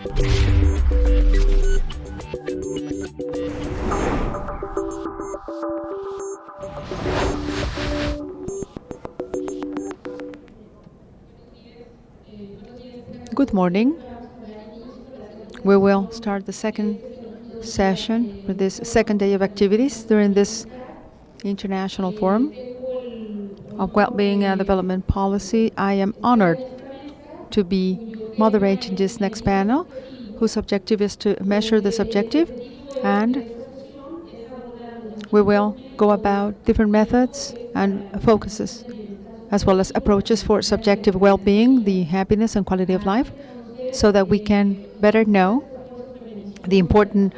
Good morning. We will start the second session for this second day of activities during this International Forum of Well-being and Development Policy. I am honored to be moderating this next panel, whose objective is to measure the subjective, and we will go about different methods and focuses, as well as approaches for subjective well-being, the happiness and quality of life, so that we can better know the important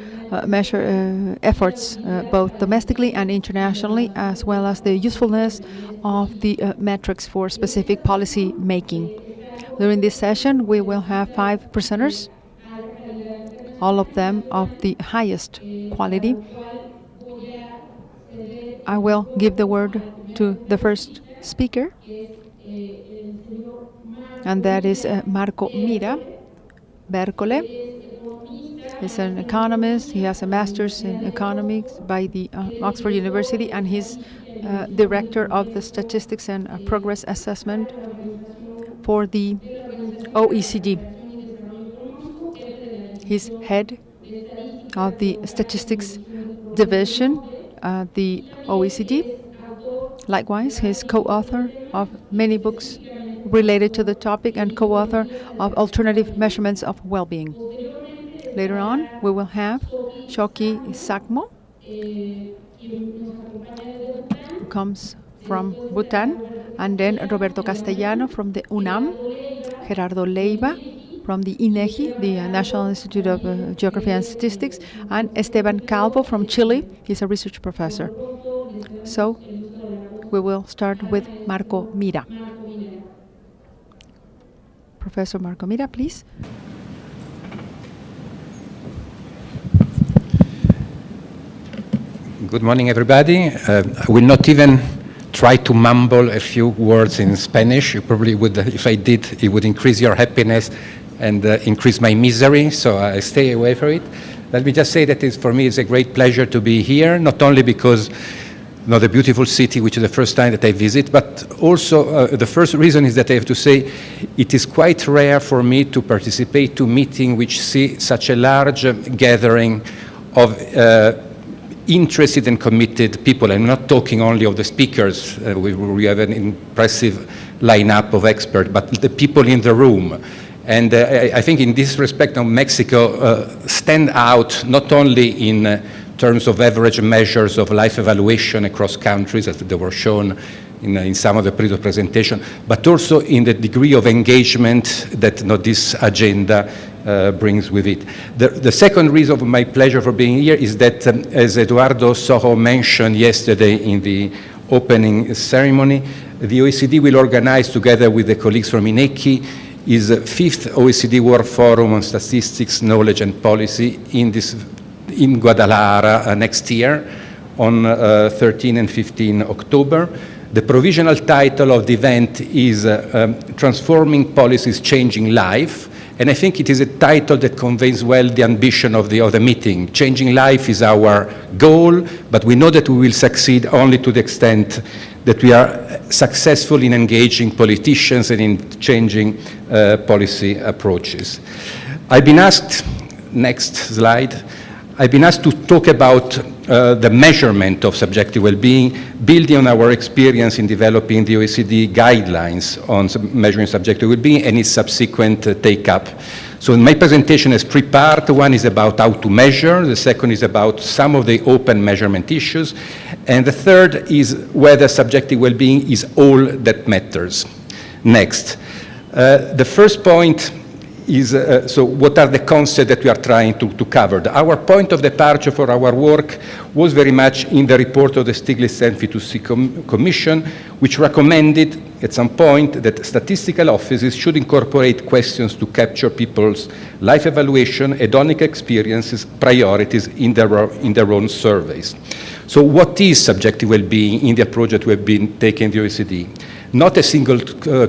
efforts, both domestically and internationally, as well as the usefulness of the metrics for specific policy making. During this session, we will have 5 presenters, all of them of the highest quality. I will give the word to the first speaker, and that is Marco Mira Bercole. He's an economist. He has a master's in economics by the Oxford University, and he's director of the Statistics and Progress Assessment for the OECD. He's head of the Statistics Division at the OECD. Likewise, he's co-author of many books related to the topic and co-author of Alternative Measurements of Well-being. Later on, we will have Shoki Sakmo, who comes from Bhutan, and then Roberto Castellano from the UNAM, Gerardo Leiva from the INEGI, the National Institute of Geography and Statistics, and Esteban Calvo from Chile. He's a research professor. So, we will start with Marco Mira. Professor Marco Mira, please. Good morning, everybody. I will not even try to mumble a few words in Spanish. You probably would, if I did, it would increase your happiness and increase my misery, so I stay away from it. Let me just say that for me it's a great pleasure to be here, not only because the beautiful city, which is the first time that I visit, but also the first reason is that I have to say it is quite rare for me to participate to a meeting which see such a large gathering of interested and committed people. I'm not talking only of the speakers. We have an impressive lineup of experts, but the people in the room. And I think in this respect, Mexico stand out not only in terms of average measures of life evaluation across countries, as they were shown in some of the previous presentation, but also in the degree of engagement that this agenda brings with it. The second reason of my pleasure for being here is that, as Eduardo Soho mentioned yesterday in the opening ceremony, the OECD will organize, together with the colleagues from INEGI, is the 5th OECD World Forum on Statistics, Knowledge and Policy in Guadalajara next year on 13 and 15 October. The provisional title of the event is Transforming Policies, Changing Life. And I think it is a title that conveys well the ambition of the meeting. Changing life is our goal, but we know that we will succeed only to the extent that we are successful in engaging politicians and in changing policy approaches. I've been asked, next slide, I've been asked to talk about the measurement of subjective well-being, building on our experience in developing the OECD guidelines on measuring subjective well-being and its subsequent take-up. So my presentation has 3 parts. One is about how to measure, the second is about some of the open measurement issues, and the third is whether subjective well-being is all that matters. Next. The first point is, so what are the concepts that we are trying to cover? Our point of departure for our work was very much in the report of the Stiglitz-Sen-Fitoussi Commission, which recommended at some point that statistical offices should incorporate questions to capture people's life evaluation, hedonic experiences, priorities in their own surveys. So what is subjective well-being in the approach that we have been taking the OECD? not a single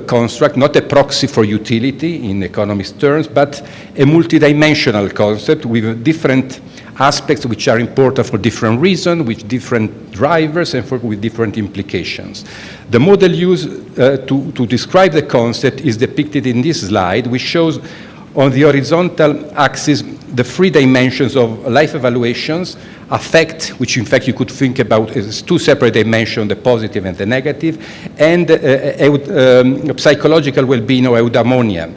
construct, not a proxy for utility in economist terms, but a multidimensional concept with different aspects which are important for different reasons, with different drivers, and with different implications. The model used to describe the concept is depicted in this slide, which shows on the horizontal axis the three dimensions of life evaluations, affect, which in fact you could think about as two separate dimensions, the positive and the negative, and psychological well-being or eudaimonia.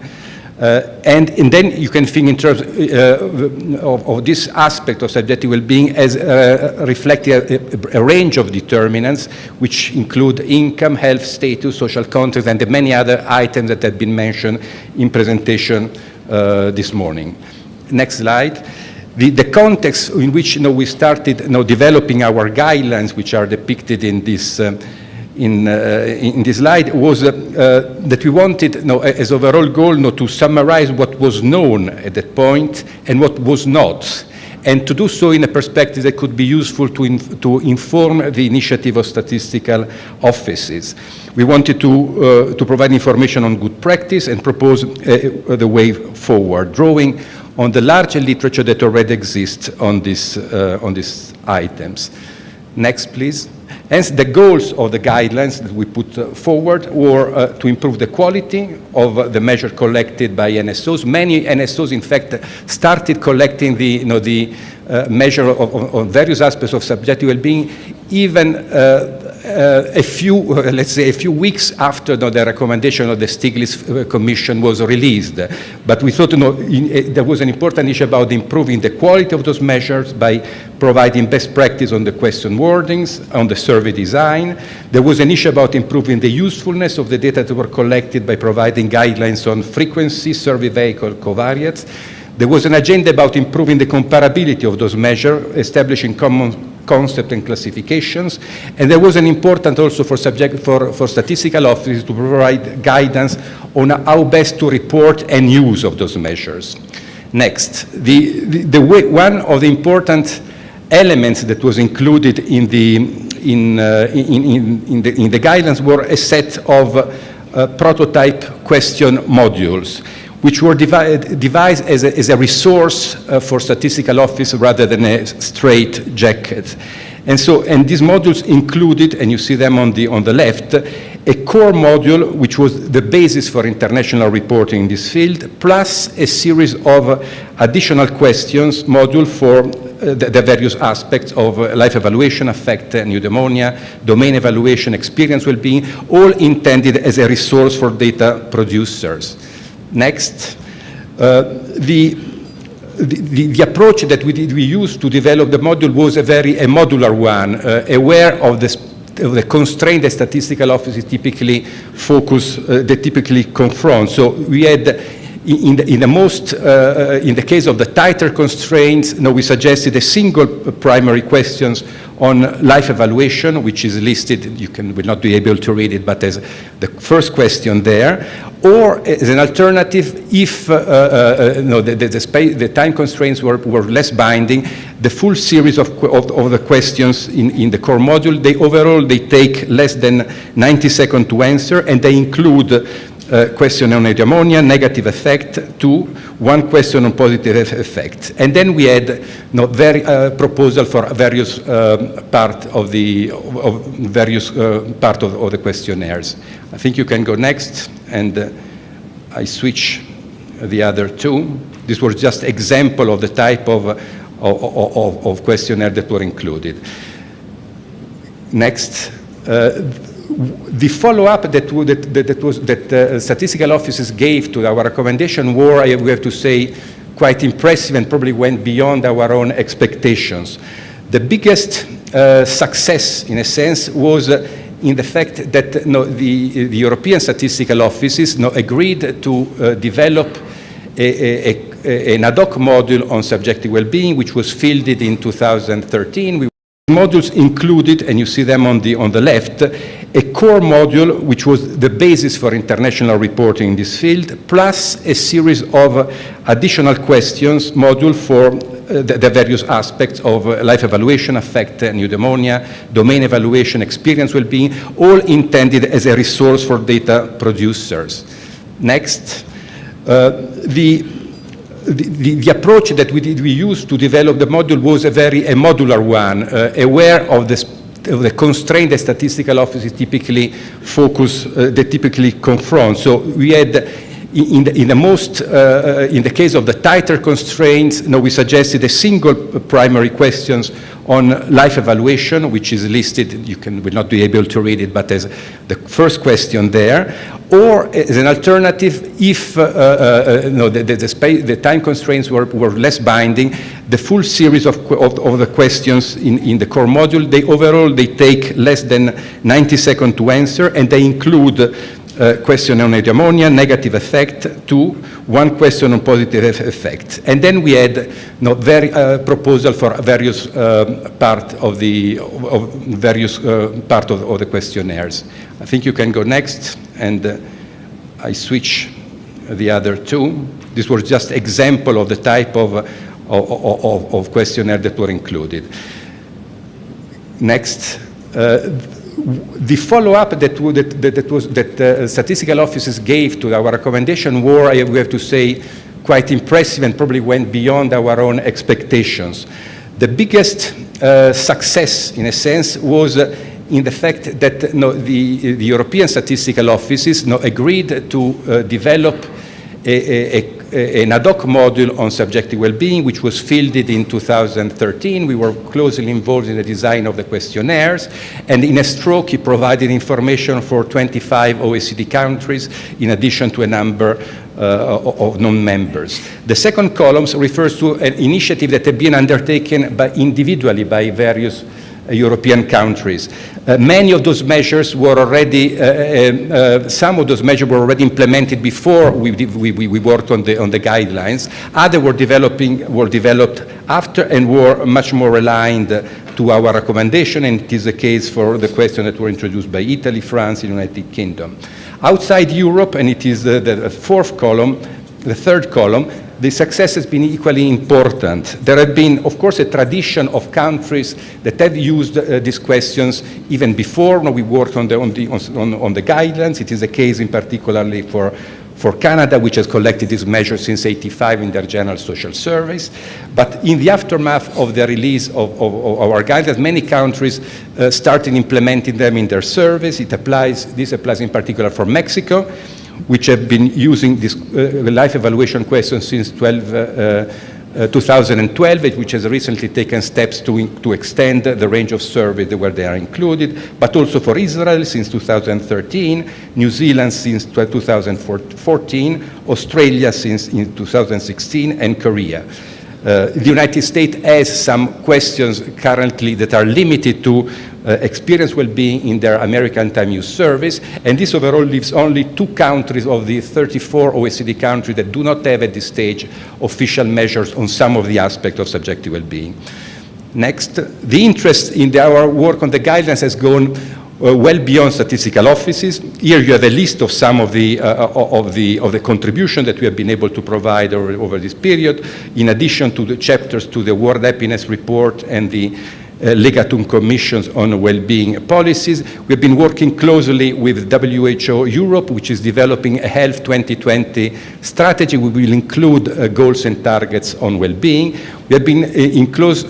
And then you can think in terms of this aspect of subjective well-being as reflecting a range of determinants, which include income, health status, social context, and the many other items that have been mentioned in presentation this morning. Next slide. The context in which we started developing our guidelines, which are depicted in this in this slide, was that we wanted, as overall goal, to summarize what was known at that point and what was not, and to do so in a perspective that could be useful to inform the initiative of statistical offices. We wanted to provide information on good practice and propose the way forward, drawing on the larger literature that already exists on these items. Next, please. Hence, the goals of the guidelines that we put forward were to improve the quality of the measure collected by NSOs. Many NSOs, in fact, started collecting the measure of various aspects of subjective well-being, even a few weeks after the recommendation of the Stiglitz Commission was released. But we thought there was an important issue about improving the quality of those measures by providing best practice on the question wordings, on the survey design. There was an issue about improving the usefulness of the data that were collected by providing guidelines on frequency, survey vehicle covariates. There was an agenda about improving the comparability of those measures, establishing common concepts and classifications, and there was an important also for statistical offices to provide guidance on how best to report and use of those measures. Next, one of the important elements that was included in the guidelines were a set of prototype question modules, which were devised as a resource for statistical office rather than a straight jacket. And these modules included, and you see them on the left, a core module which was the basis for international reporting in this field, plus a series of additional questions module for the various aspects of life evaluation, affect and eudaimonia, domain evaluation, experience well-being, all intended as a resource for data producers. Next, the approach that we used to develop the module was a modular one, aware of the constraint that statistical offices typically typically confront. So we had, in the case of the tighter constraints, we suggested a single primary questions on life evaluation, which is listed. Will not be able to read it, but as the first question there, or as an alternative, if the time constraints were less binding, the full series of the questions in the core module, they take less than 90 seconds to answer, and they include question on eudaimonia, negative effect, one question on positive effect. And then we had proposal for various part of the questionnaires. I think you can go next, and I switch the other two. This was just example of the type of questionnaire that were included. Next. The follow-up that statistical offices gave to our recommendation were, we have to say, quite impressive and probably went beyond our own expectations. The biggest success, in a sense, was in the fact that the European statistical offices agreed to develop an ad hoc module on subjective well-being, which was fielded in 2013. Modules included, and you see them on the left, a core module which was the basis for international reporting in this field, plus a series of additional questions module for the various aspects of life evaluation, affect and eudaimonia, domain evaluation, experience well-being, all intended as a resource for data producers. Next, the approach that we used to develop the module was a modular one, aware of the constraint that statistical offices typically focus, they typically confront. So we had, in the case of the tighter constraints, we suggested a single primary questions on life evaluation, which is listed, will not be able to read it, but as the first question there, or as an alternative, if the time constraints were less binding, the full series of the questions in the core module, they take less than 90 seconds to answer, and they include question on eudaimonia, negative effect, 2, one question on positive effect. And then we had proposal for various part of the questionnaires. I think you can go next, and I switch the other two. This was just example of the type of questionnaire that were included. Next. The follow-up that statistical offices gave to our recommendation were, we have to say, quite impressive and probably went beyond our own expectations. The biggest success, in a sense, was in the fact that the European statistical offices agreed to develop an ad hoc module on subjective well-being, which was fielded in 2013. We were closely involved in the design of the questionnaires, and in a stroke, he provided information for 25 OECD countries, in addition to a number of non-members. The second column refers to an initiative that had been undertaken individually by various European countries. Many of those measures were already, some of those measures were already implemented before we worked on the guidelines. Others were developed after and were much more aligned to our recommendation, and it is the case for the questions that were introduced by Italy, France, and the United Kingdom. Outside Europe, and it is the third column, the success has been equally important. There have been, of course, a tradition of countries that have used these questions even before we worked on the guidelines. It is the case in particularly for Canada, which has collected these measures since '85 in their general social surveys. But in the aftermath of the release of our guidelines, many countries started implementing them in their surveys. This applies in particular for Mexico, which have been using this life evaluation question since 2012, which has recently taken steps to extend the range of surveys where they are included, but also for Israel since 2013, New Zealand since 2014, Australia since in 2016, and Korea. The United States has some questions currently that are limited to experience well-being in their American Time Use Service, and this overall leaves only 2 countries of the 34 OECD countries that do not have at this stage official measures on some of the aspects of subjective well-being. Next, the interest in our work on the guidelines has gone well beyond statistical offices. Here you have a list of some of the contribution that we have been able to provide over this period, in addition to the chapters to the World Happiness Report and the Legatum Commissions on well-being policies. We've been working closely with WHO Europe, which is developing a Health 2020 strategy. We will include goals and targets on well-being. We have been in close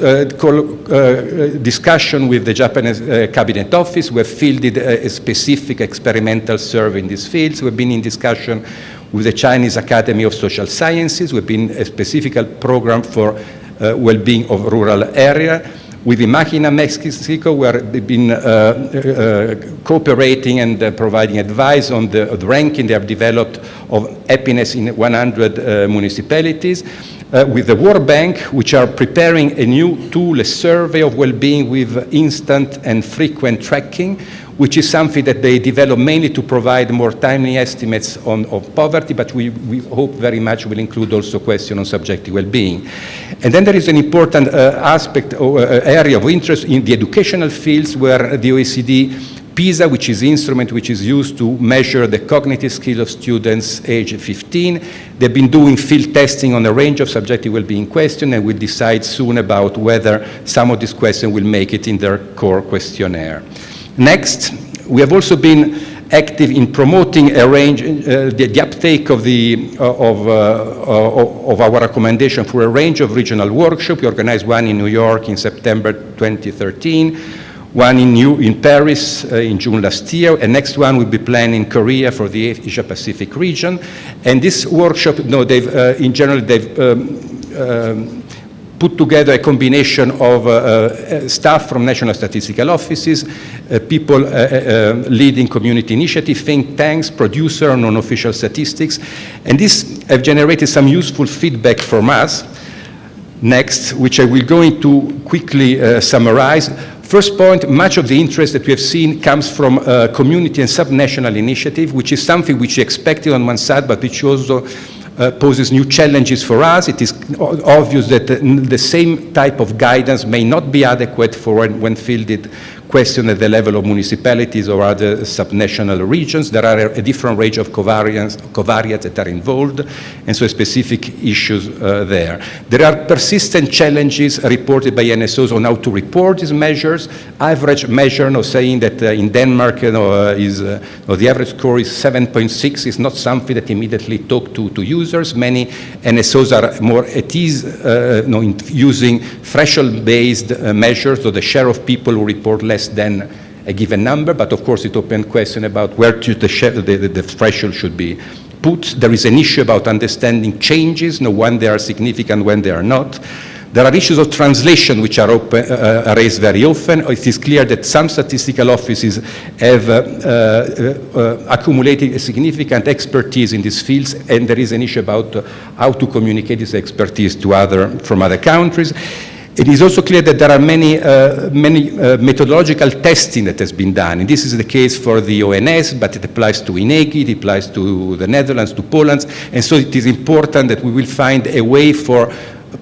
discussion with the Japanese Cabinet Office. We have fielded a specific experimental survey in these fields. We've been in discussion with the Chinese Academy of Social Sciences. We've been a specific program for well-being of rural area. With Imagina Mexico, where they've been cooperating and providing advice on the ranking they have developed of happiness in 100 municipalities. With the World Bank, which are preparing a new tool, a survey of well-being with instant and frequent tracking, which is something that they develop mainly to provide more timely estimates of poverty, but we hope very much will include also questions on subjective well-being. And then there is an important aspect or area of interest in the educational fields, where the OECD PISA, which is the instrument which is used to measure the cognitive skill of students aged 15. They've been doing field testing on a range of subjective well-being questions and will decide soon about whether some of these questions will make it in their core questionnaire. Next, we have also been active in promoting a range, the uptake of our recommendation for a range of regional workshops. We organized one in New York in September 2013, one in Paris in June last year, and next one will be planned in Korea for the Asia Pacific region. And this workshop, in general, they've put together a combination of staff from national statistical offices, people leading community initiative, think tanks, producer on non-official statistics, and this have generated some useful feedback from us. Next, which I will go into quickly summarize. First point, much of the interest that we have seen comes from community and subnational initiative, which is something which we expected on one side, but which also poses new challenges for us. It is obvious that the same type of guidance may not be adequate for when fielded question at the level of municipalities or other subnational regions. There are a different range of covariates that are involved, and so specific issues there. There are persistent challenges reported by NSOs on how to report these measures. Average measure, saying that in Denmark the average score is 7.6 is not something that immediately talk to users. Many NSOs are more at ease in using threshold-based measures, so the share of people who report less than a given number, but of course it opens question about where the threshold should be put. There is an issue about understanding changes, when they are significant, when they are not. There are issues of translation which are raised very often. It is clear that some statistical offices have accumulated a significant expertise in these fields, and there is an issue about how to communicate this expertise to from other countries. It is also clear that there are many methodological testing that has been done. And this is the case for the ONS, but it applies to INEGI, it applies to the Netherlands, to Poland. And so it is important that we will find a way for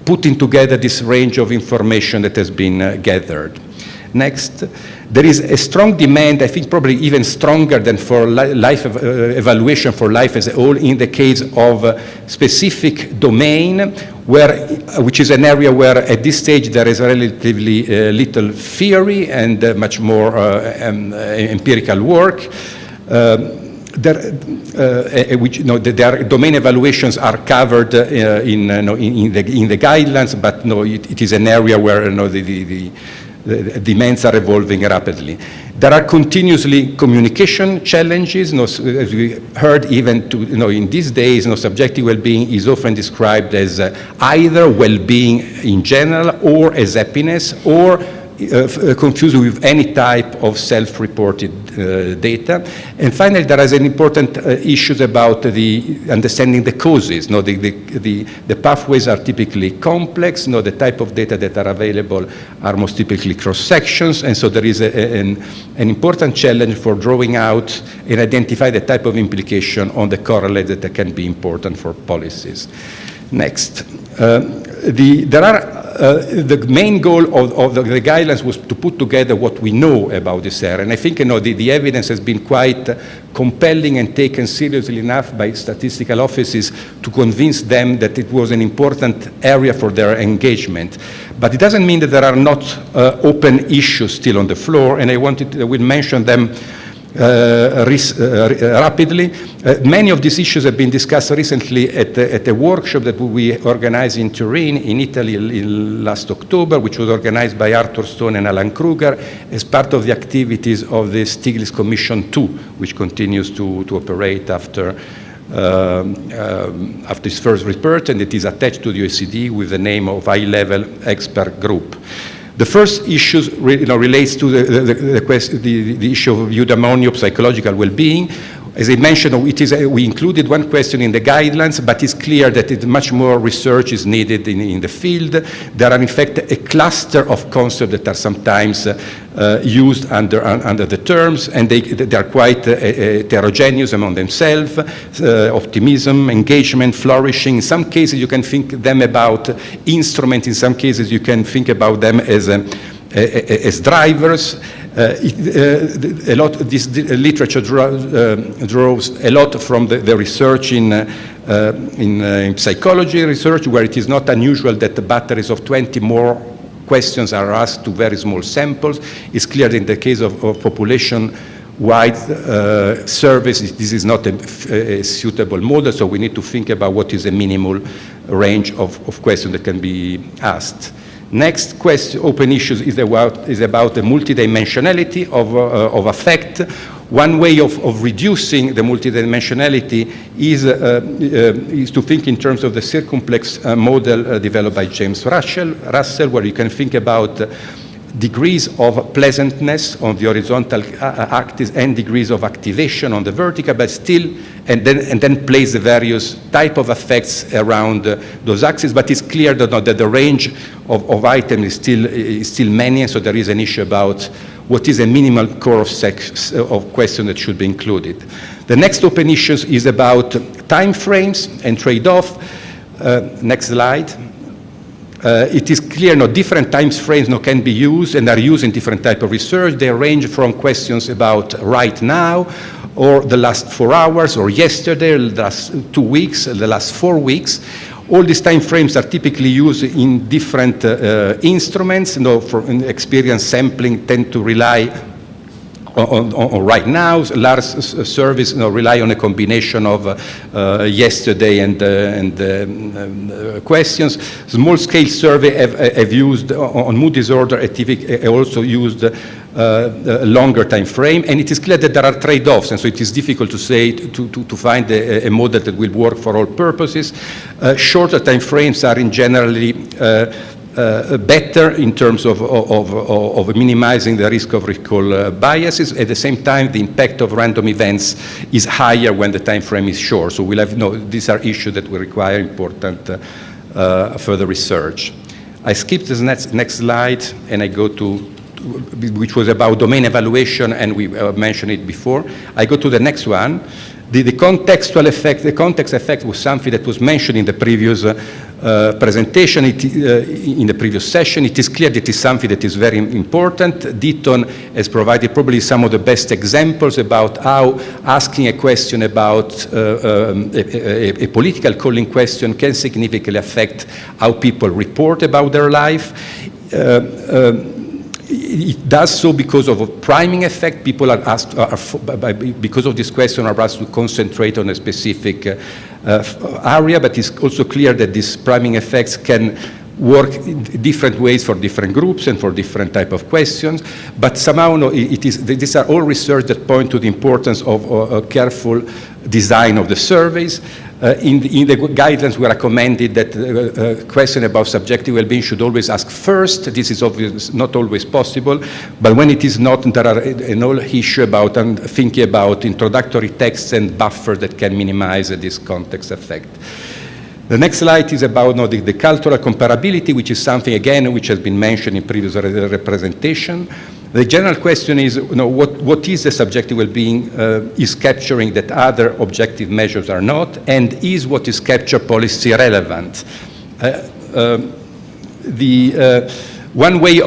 putting together this range of information that has been gathered. Next, there is a strong demand, I think probably even stronger than for life evaluation for life as a whole, in the case of specific domain, which is an area where at this stage there is relatively little theory and much more empirical work. Their domain evaluations are covered in the guidelines, but it is an area where the demands are evolving rapidly. There are continuously communication challenges. As we heard, even in these days, subjective well-being is often described as either well-being in general or as happiness, or confused with any type of self-reported data. And finally, there is an important issue about understanding the causes. The pathways are typically complex. The type of data that are available are most typically cross-sections. And so there is an important challenge for drawing out and identify the type of implication on the correlates that can be important for policies. Next. The main goal of the guidelines was to put together what we know about this area. And I think the evidence has been quite compelling and taken seriously enough by statistical offices to convince them that it was an important area for their engagement. But it doesn't mean that there are not open issues still on the floor, and I will mention them rapidly. Many of these issues have been discussed recently at a workshop that we organized in Turin, in Italy, last October, which was organized by Arthur Stone and Alan Kruger as part of the activities of the Stiglitz Commission 2, which continues to operate after its first report, and it is attached to the OECD with the name of High-Level Expert Group. The first issue relates to the issue of eudaimonia, psychological well-being. As I mentioned, we included one question in the guidelines, but it's clear that much more research is needed in the field. There are, in fact, a cluster of concepts that are sometimes used under the terms, and they are quite heterogeneous among themselves. Optimism, engagement, flourishing. In some cases, you can think them about instruments. In some cases, you can think about them as drivers. This literature draws a lot from the research in psychology research, where it is not unusual that the batteries of 20 more questions are asked to very small samples. It's clear that in the case of population-wide surveys, this is not a suitable model, so we need to think about what is a minimal range of questions that can be asked. Next question, open issues, is about the multidimensionality of affect. One way of reducing the multidimensionality is to think in terms of the circumplex model developed by James Russell, where you can think about degrees of pleasantness on the horizontal axis and degrees of activation on the vertical, but still, and then place the various type of effects around those axes. But it's clear that the range of items is still many, and so there is an issue about what is a minimal core of question that should be included. The next open issue is about time frames and trade-off. Next slide. It is clear different time frames can be used and are used in different type of research. They range from questions about right now, or the last 4 hours, or yesterday, or the last 2 weeks, the last 4 weeks. All these time frames are typically used in different instruments. For experience sampling tend to rely on right now. Large surveys rely on a combination of yesterday and questions. Small-scale survey have used on mood disorder, also used a longer time frame, and it is clear that there are trade-offs, and so it is difficult to say to find a model that will work for all purposes. Shorter time frames are in generally better in terms of minimizing the risk of recall biases. At the same time, the impact of random events is higher when the time frame is short. So we'll have these are issues that will require important further research. I skip this next slide and I go to which was about domain evaluation, and we mentioned it before. I go to the next one. The contextual effect, the context effect was something that was mentioned in the previous presentation, in the previous session. It is clear that it is something that is very important. Deaton has provided probably some of the best examples about how asking a question about a political calling question can significantly affect how people report about their life. It does so because of a priming effect. People are asked, because of this question, are asked to concentrate on a specific area, but it's also clear that these priming effects can work in different ways for different groups and for different type of questions. But somehow, these are all research that point to the importance of a careful design of the surveys. In the guidelines, we recommended that a question about subjective well-being should always ask first. This is obviously not always possible, but when it is not, there are an whole issue about thinking about introductory texts and buffers that can minimize this context effect. The next slide is about the cultural comparability, which is something, again, which has been mentioned in previous representation. The general question is, what is the subjective well-being is capturing that other objective measures are not, and is what is captured policy relevant? One way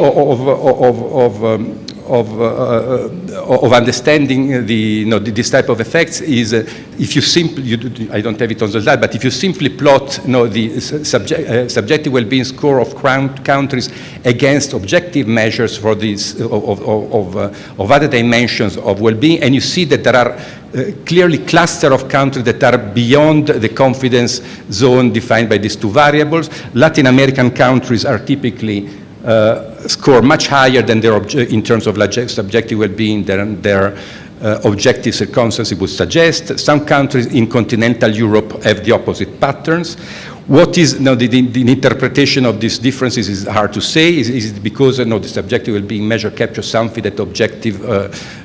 of understanding this type of effects is if you simply, I don't have it on the slide, but if you simply plot the subjective well-being score of countries against objective measures for these of other dimensions of well-being, and you see that there are clearly cluster of countries that are beyond the confidence zone defined by these two variables. Latin American countries are typically score much higher than their in terms of subjective well-being than their objective circumstances would suggest. Some countries in continental Europe have the opposite patterns. What is the interpretation of these differences is hard to say. Is it because the subjective well-being measure captures something that objective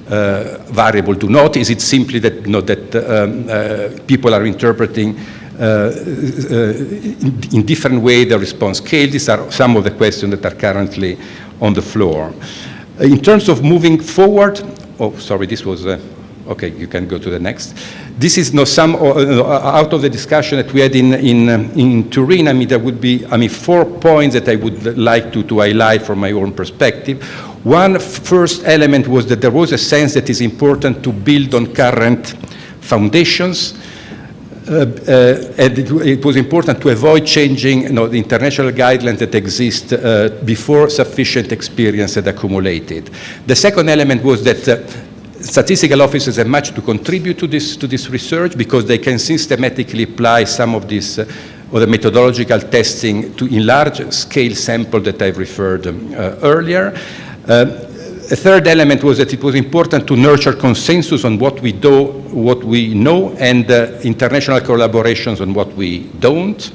variable do not? Is it simply that that people are interpreting in different way the response scale? These are some of the questions that are currently on the floor. In terms of moving forward, this was, okay, you can go to the next. This is some out of the discussion that we had in Turin. There would be 4 points that I would like to highlight from my own perspective. One first element was that there was a sense that it's important to build on current foundations. And it was important to avoid changing the international guidelines that exist before sufficient experience had accumulated. The second element was that statistical offices have much to contribute to this research because they can systematically apply some of this or the methodological testing to in large-scale sample that I've referred earlier. A third element was that it was important to nurture consensus on what we do, what we know, and international collaborations on what we don't.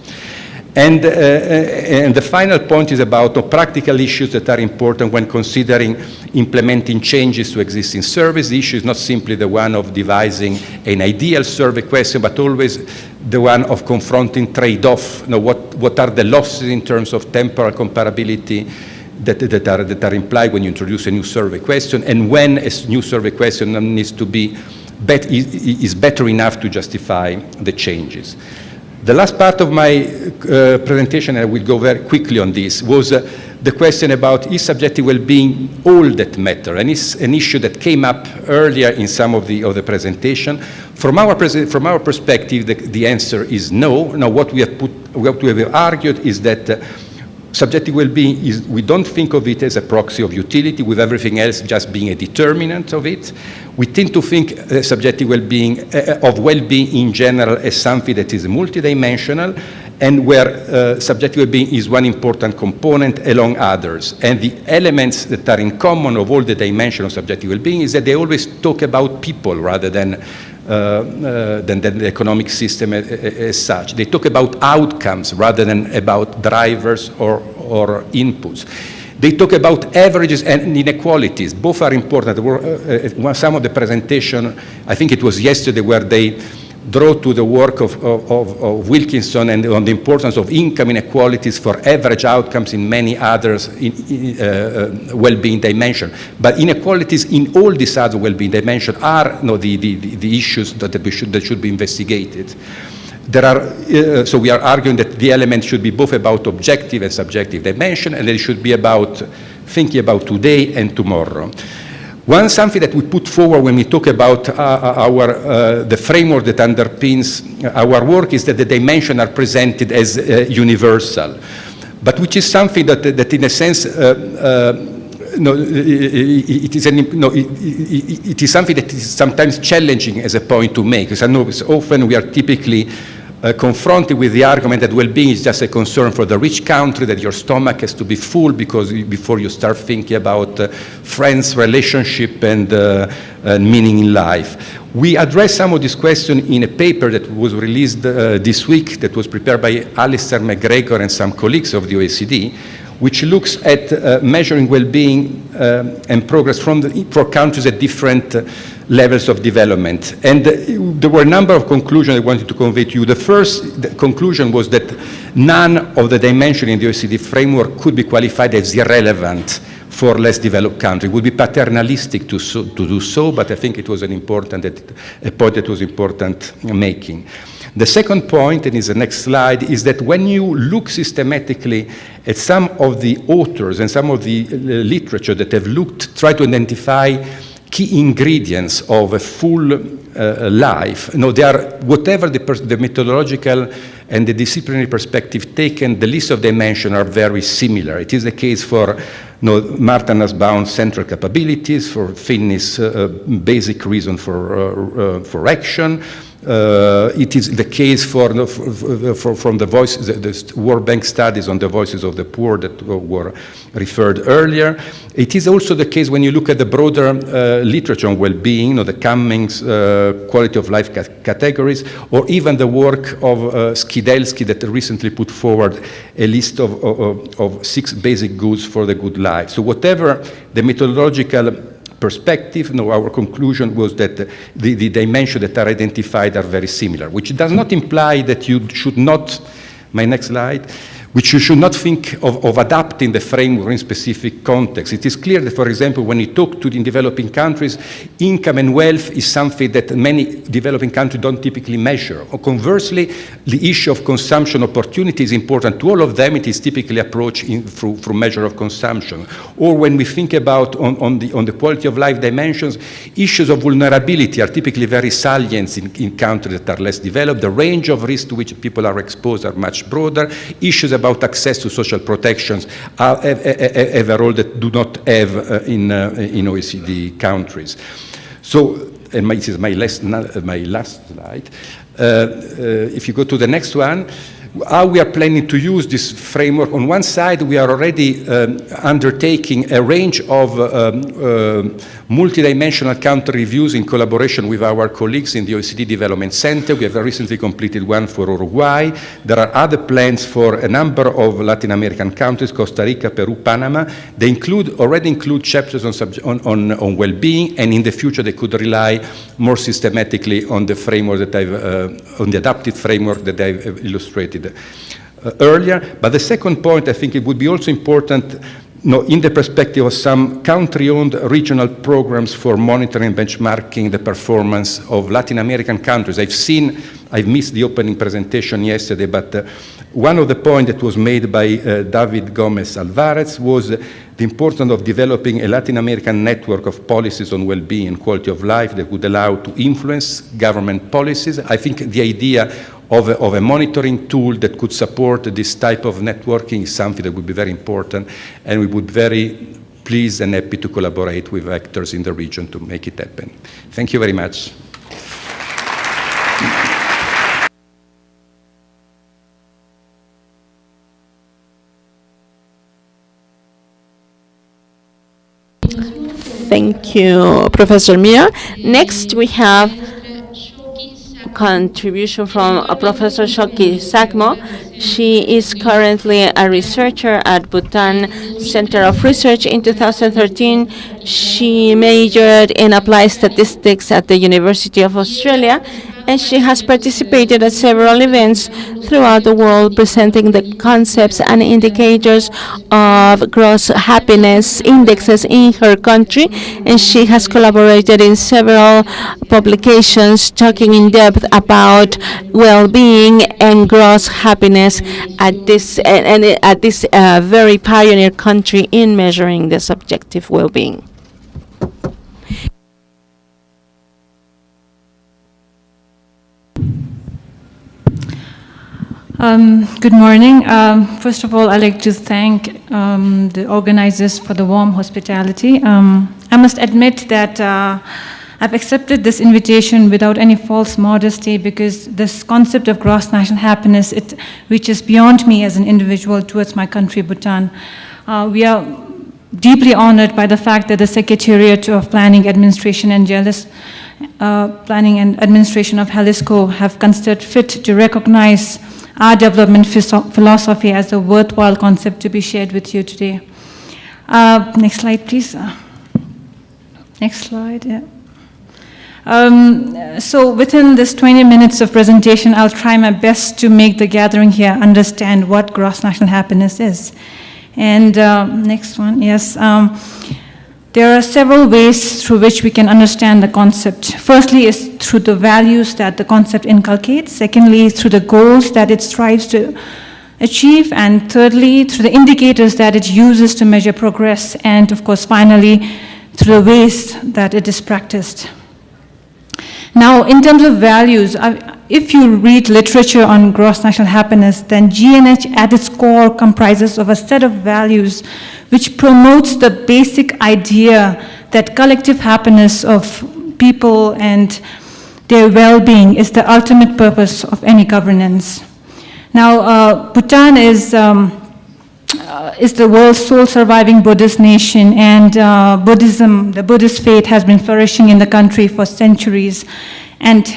And the final point is about practical issues that are important when considering implementing changes to existing service. The issue is not simply the one of devising an ideal survey question, but always the one of confronting trade-off. What are the losses in terms of temporal comparability that are implied when you introduce a new survey question, and when a new survey question needs to be is better enough to justify the changes. The last part of my presentation, and I will go very quickly on this, was the question about is subjective well-being all that matter, and is an issue that came up earlier in some of the presentation. From our perspective, the answer is no. Now, what we have argued is that subjective well-being we don't think of it as a proxy of utility, with everything else just being a determinant of it. We tend to think subjective well-being, of well-being in general, as something that is multidimensional, and where subjective well-being is one important component among others. And the elements that are in common of all the dimensions of subjective well-being is that they always talk about people rather than the economic system as such. They talk about outcomes rather than about drivers or inputs. They talk about averages and inequalities. Both are important. Some of the presentation, I think it was yesterday, where they draw to the work of Wilkinson and on the importance of income inequalities for average outcomes in many others well-being dimensions. But inequalities in all these other well-being dimensions are the issues that should be investigated. So we are arguing that the element should be both about objective and subjective dimension, and it should be about thinking about today and tomorrow. Something that we put forward when we talk about the framework that underpins our work is that the dimensions are presented as universal, but which is something that in a sense, it is something that is sometimes challenging as a point to make, because I know often we are typically confronted with the argument that well-being is just a concern for the rich country, that your stomach has to be full before you start thinking about friends, relationship, and meaning in life. We addressed some of this question in a paper that was released this week, that was prepared by Alistair McGregor and some colleagues of the OECD, which looks at measuring well-being and progress for countries at different levels of development. And there were a number of conclusions I wanted to convey to you. The first conclusion was that none of the dimensions in the OECD framework could be qualified as irrelevant for less developed countries. It would be paternalistic to do so, but I think it was a point that was important making. The second point, and is the next slide, is that when you look systematically at some of the authors and some of the literature that have tried to identify key ingredients of a full life, they are, whatever the methodological and the disciplinary perspective taken, the list of dimensions are very similar. It is the case for Martha Nussbaum's central capabilities, for Finney's basic reason for action. It is the case from the World Bank studies on the voices of the poor that were referred earlier. It is also the case when you look at the broader literature on well-being, the Cummings quality of life categories, or even the work of Skidelsky that recently put forward a list of 6 basic goods for the good life. So whatever the methodological perspective, our conclusion was that the dimensions that are identified are very similar, which does not imply that you should not, my next slide, which you should not think of adapting the framework in specific context. It is clear that, for example, when you talk to the developing countries, income and wealth is something that many developing countries don't typically measure. Or conversely, the issue of consumption opportunity is important to all of them. It is typically approached through measure of consumption. Or when we think about on the quality of life dimensions, issues of vulnerability are typically very salient in countries that are less developed. The range of risks to which people are exposed are much broader. Issues about access to social protections have a role that do not have in OECD countries. So, and this is my last slide. If you go to the next one, how we are planning to use this framework. On one side, we are already undertaking a range of multidimensional country reviews in collaboration with our colleagues in the OECD Development Center. We have recently completed one for Uruguay. There are other plans for a number of Latin American countries, Costa Rica, Peru, Panama. They already include chapters on well-being, and in the future they could rely more systematically on the framework that on the adapted framework that I've illustrated earlier. But the second point, I think it would be also important in the perspective of some country-owned regional programs for monitoring and benchmarking the performance of Latin American countries. I've missed the opening presentation yesterday, but one of the points that was made by David Gomez Alvarez was the importance of developing a Latin American network of policies on well-being and quality of life that would allow to influence government policies. I think the idea of a monitoring tool that could support this type of networking is something that would be very important, and we would be very pleased and happy to collaborate with actors in the region to make it happen. Thank you very much. Thank you, Professor Mia. Next, we have contribution from Professor Shoki Sakmo. She is currently a researcher at Bhutan Center of Research. In 2013, she majored in applied statistics at the University of Australia, and she has participated at several events throughout the world presenting the concepts and indicators of gross happiness indexes in her country, and she has collaborated in several publications talking in depth about well-being and gross happiness at this very pioneer country in measuring the subjective well-being. Good morning. First of all, I'd like to thank the organizers for the warm hospitality. I must admit that I've accepted this invitation without any false modesty, because this concept of gross national happiness, it reaches beyond me as an individual towards my country, Bhutan. We are deeply honored by the fact that the Secretariat of Planning, Administration and Planning and Administration of Jalisco have considered fit to recognize our development philosophy as a worthwhile concept to be shared with you today. Next slide, please. Next slide, yeah. So within this 20 minutes of presentation, I'll try my best to make the gathering here understand what gross national happiness is. And next one, yes. There are several ways through which we can understand the concept. Firstly is through the values that the concept inculcates. Secondly, through the goals that it strives to achieve. And thirdly, through the indicators that it uses to measure progress. And of course, finally, through the ways that it is practiced. Now, in terms of values, if you read literature on gross national happiness, then GNH at its core comprises of a set of values which promotes the basic idea that collective happiness of people and their well-being is the ultimate purpose of any governance. Now, Bhutan is the world's sole surviving Buddhist nation, and Buddhism, the Buddhist faith, has been flourishing in the country for centuries. And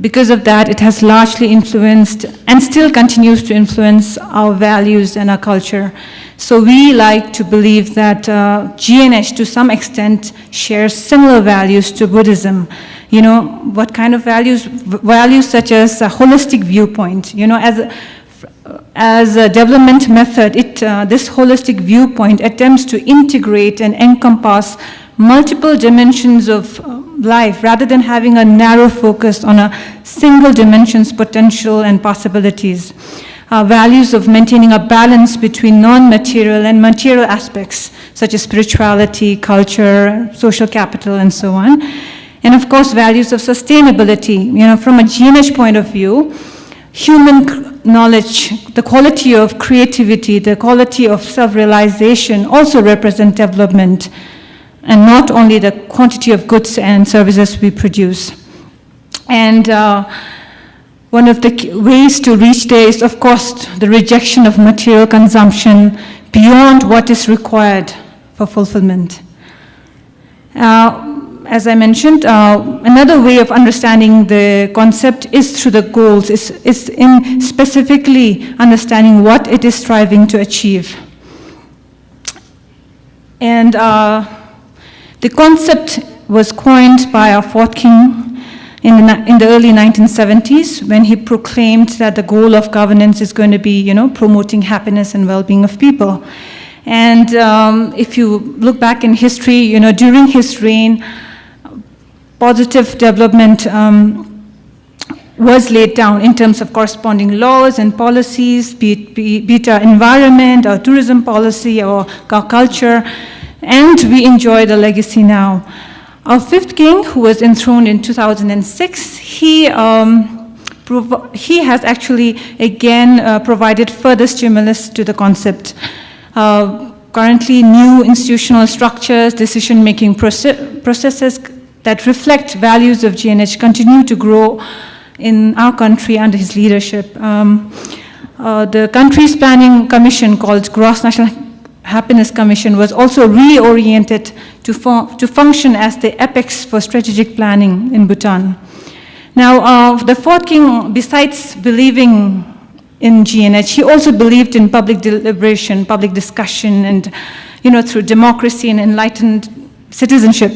because of that, it has largely influenced and still continues to influence our values and our culture. So we like to believe that GNH to some extent shares similar values to Buddhism. You know, what kind of values? Values such as a holistic viewpoint. You know, as a development method, this holistic viewpoint attempts to integrate and encompass multiple dimensions of life rather than having a narrow focus on a single dimension's potential and possibilities. Values of maintaining a balance between non-material and material aspects, such as spirituality, culture, social capital, and so on. And of course, values of sustainability. From a GNH point of view, human knowledge, the quality of creativity, the quality of self-realization also represent development, and not only the quantity of goods and services we produce. And one of the ways to reach there is, of course, the rejection of material consumption beyond what is required for fulfillment. As I mentioned, another way of understanding the concept is through the goals, is in specifically understanding what it is striving to achieve. And the concept was coined by our fourth king in the early 1970s, when he proclaimed that the goal of governance is going to be, promoting happiness and well-being of people. And if you look back in history, during his reign, positive development was laid down in terms of corresponding laws and policies, be it our environment, our tourism policy, or our culture, and we enjoy the legacy now. Our fifth king, who was enthroned in 2006, he has actually again provided further stimulus to the concept. Currently, new institutional structures, decision-making processes that reflect values of GNH continue to grow in our country under his leadership. The country's planning commission, called Gross National Happiness Commission, was also reoriented to function as the apex for strategic planning in Bhutan. Now, the fourth king, besides believing in GNH, he also believed in public deliberation, public discussion, and through democracy and enlightened citizenship.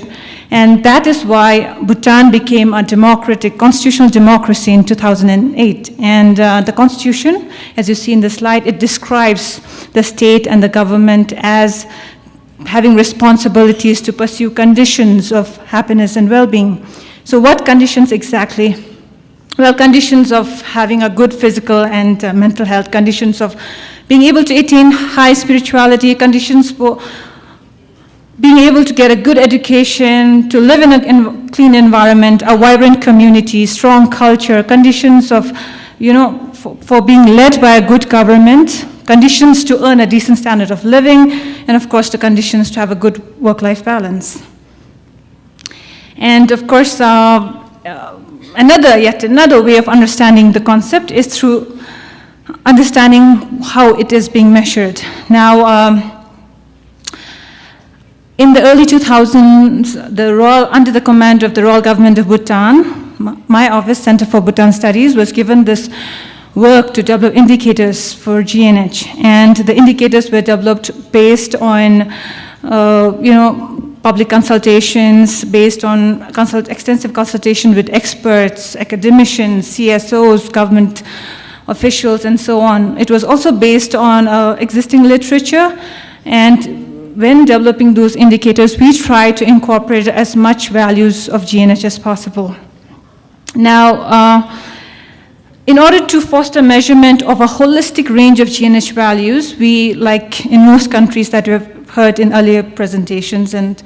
And that is why Bhutan became a democratic, constitutional democracy in 2008. And the constitution, as you see in the slide, it describes the state and the government as having responsibilities to pursue conditions of happiness and well-being. So what conditions exactly? Well, conditions of having a good physical and mental health, conditions of being able to attain high spirituality, conditions for being able to get a good education, to live in a clean environment, a vibrant community, strong culture, conditions of, for being led by a good government, conditions to earn a decent standard of living, and of course the conditions to have a good work-life balance. And of course, yet another way of understanding the concept is through understanding how it is being measured. Now, in the early 2000s, under the command of the Royal Government of Bhutan, my office, Center for Bhutan Studies, was given this work to develop indicators for GNH. And the indicators were developed based on, public consultations, based on extensive consultation with experts, academicians, CSOs, government officials, and so on. It was also based on existing literature, and when developing those indicators, we try to incorporate as much values of GNH as possible. Now, in order to foster measurement of a holistic range of GNH values, we, like in most countries that we have heard in earlier presentations and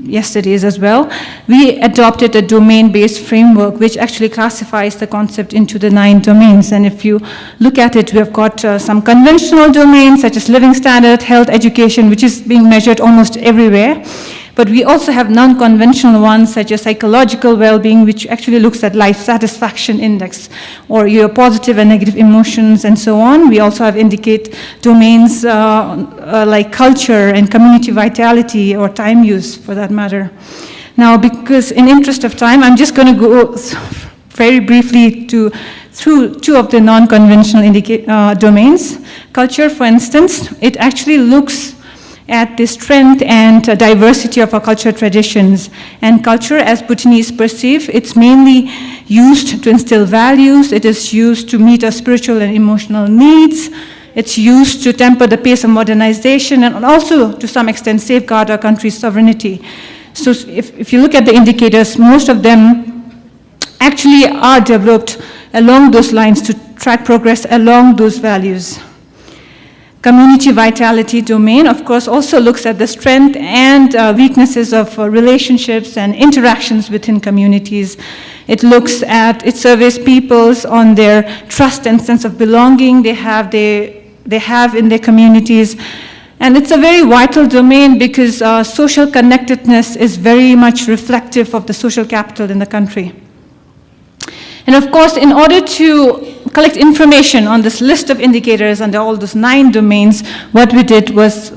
yesterday's as well, we adopted a domain-based framework which actually classifies the concept into the 9 domains. And if you look at it, we have got some conventional domains such as living standard, health, education, which is being measured almost everywhere. But we also have non-conventional ones such as psychological well-being, which actually looks at life satisfaction index, or your positive and negative emotions, and so on. We also have indicate domains like culture and community vitality, or time use for that matter. Now, because in interest of time, I'm just going to go very briefly through 2 of the non-conventional domains. Culture, for instance, it actually looks at the strength and diversity of our cultural traditions. And culture, as Bhutanese perceive, it's mainly used to instill values, it is used to meet our spiritual and emotional needs, it's used to temper the pace of modernization, and also, to some extent, safeguard our country's sovereignty. So if you look at the indicators, most of them actually are developed along those lines to track progress along those values. Community vitality domain, of course, also looks at the strength and weaknesses of relationships and interactions within communities. It surveys peoples on their trust and sense of belonging they have in their communities. And it's a very vital domain because social connectedness is very much reflective of the social capital in the country. And of course, in order to collect information on this list of indicators under all those 9 domains, what we did was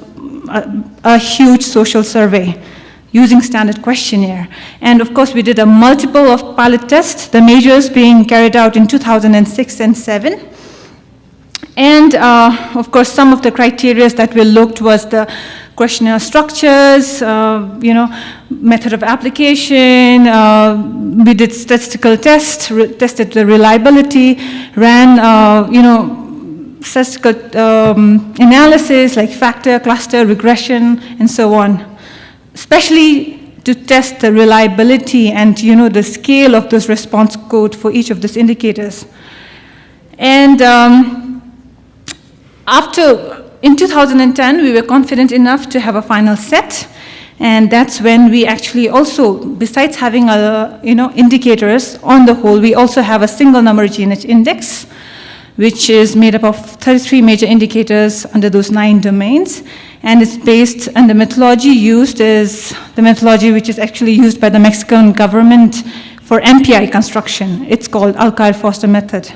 a huge social survey using standard questionnaire. And of course, we did a multiple of pilot tests, the majors being carried out in 2006 and 2007. And of course, some of the criteria that we looked was the questionnaire structures, method of application. We did statistical tests, tested the reliability, ran, statistical analysis like factor, cluster, regression, and so on, especially to test the reliability and the scale of this response code for each of these indicators. And in 2010, we were confident enough to have a final set, and that's when we actually also, besides having indicators on the whole, we also have a single number GNH index, which is made up of 33 major indicators under those 9 domains, and it's based on the methodology used is the methodology which is actually used by the Mexican government for MPI construction. It's called Alkyle-Foster method.